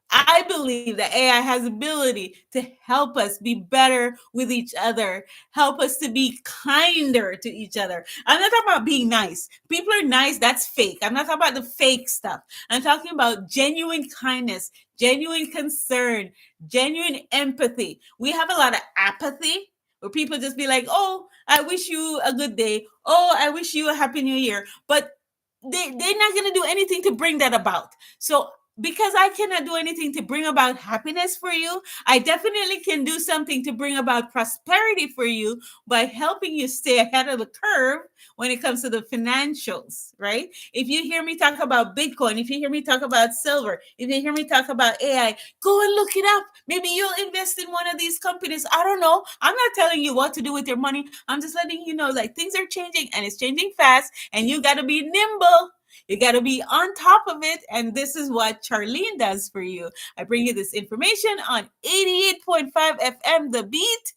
I believe that AI has ability to help us be better with each other, help us to be kinder to each other. I'm not talking about being nice. People are nice, that's fake. I'm not talking about the fake stuff. I'm talking about genuine kindness, genuine concern, genuine empathy. We have a lot of apathy where people just be like, oh, I wish you a good day. Oh, I wish you a happy new year. But they're not going to do anything to bring that about. So because I cannot do anything to bring about happiness for you, I definitely can do something to bring about prosperity for you by helping you stay ahead of the curve when it comes to the financials, right? If you hear me talk about Bitcoin, if you hear me talk about silver, if you hear me talk about AI, go and look it up. Maybe you'll invest in one of these companies. I don't know. I'm not telling you what to do with your money. I'm just letting you know, like, things are changing and it's changing fast, and you got to be nimble. You got to be on top of it. And this is what Charlene does for you. I bring you this information on 88.5 FM, The Beat.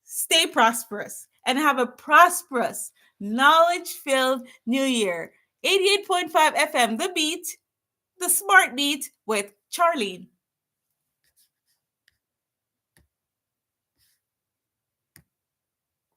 Stay prosperous and have a prosperous, knowledge filled new year. 88.5 FM, The Beat, the Smart Beat with Charlene.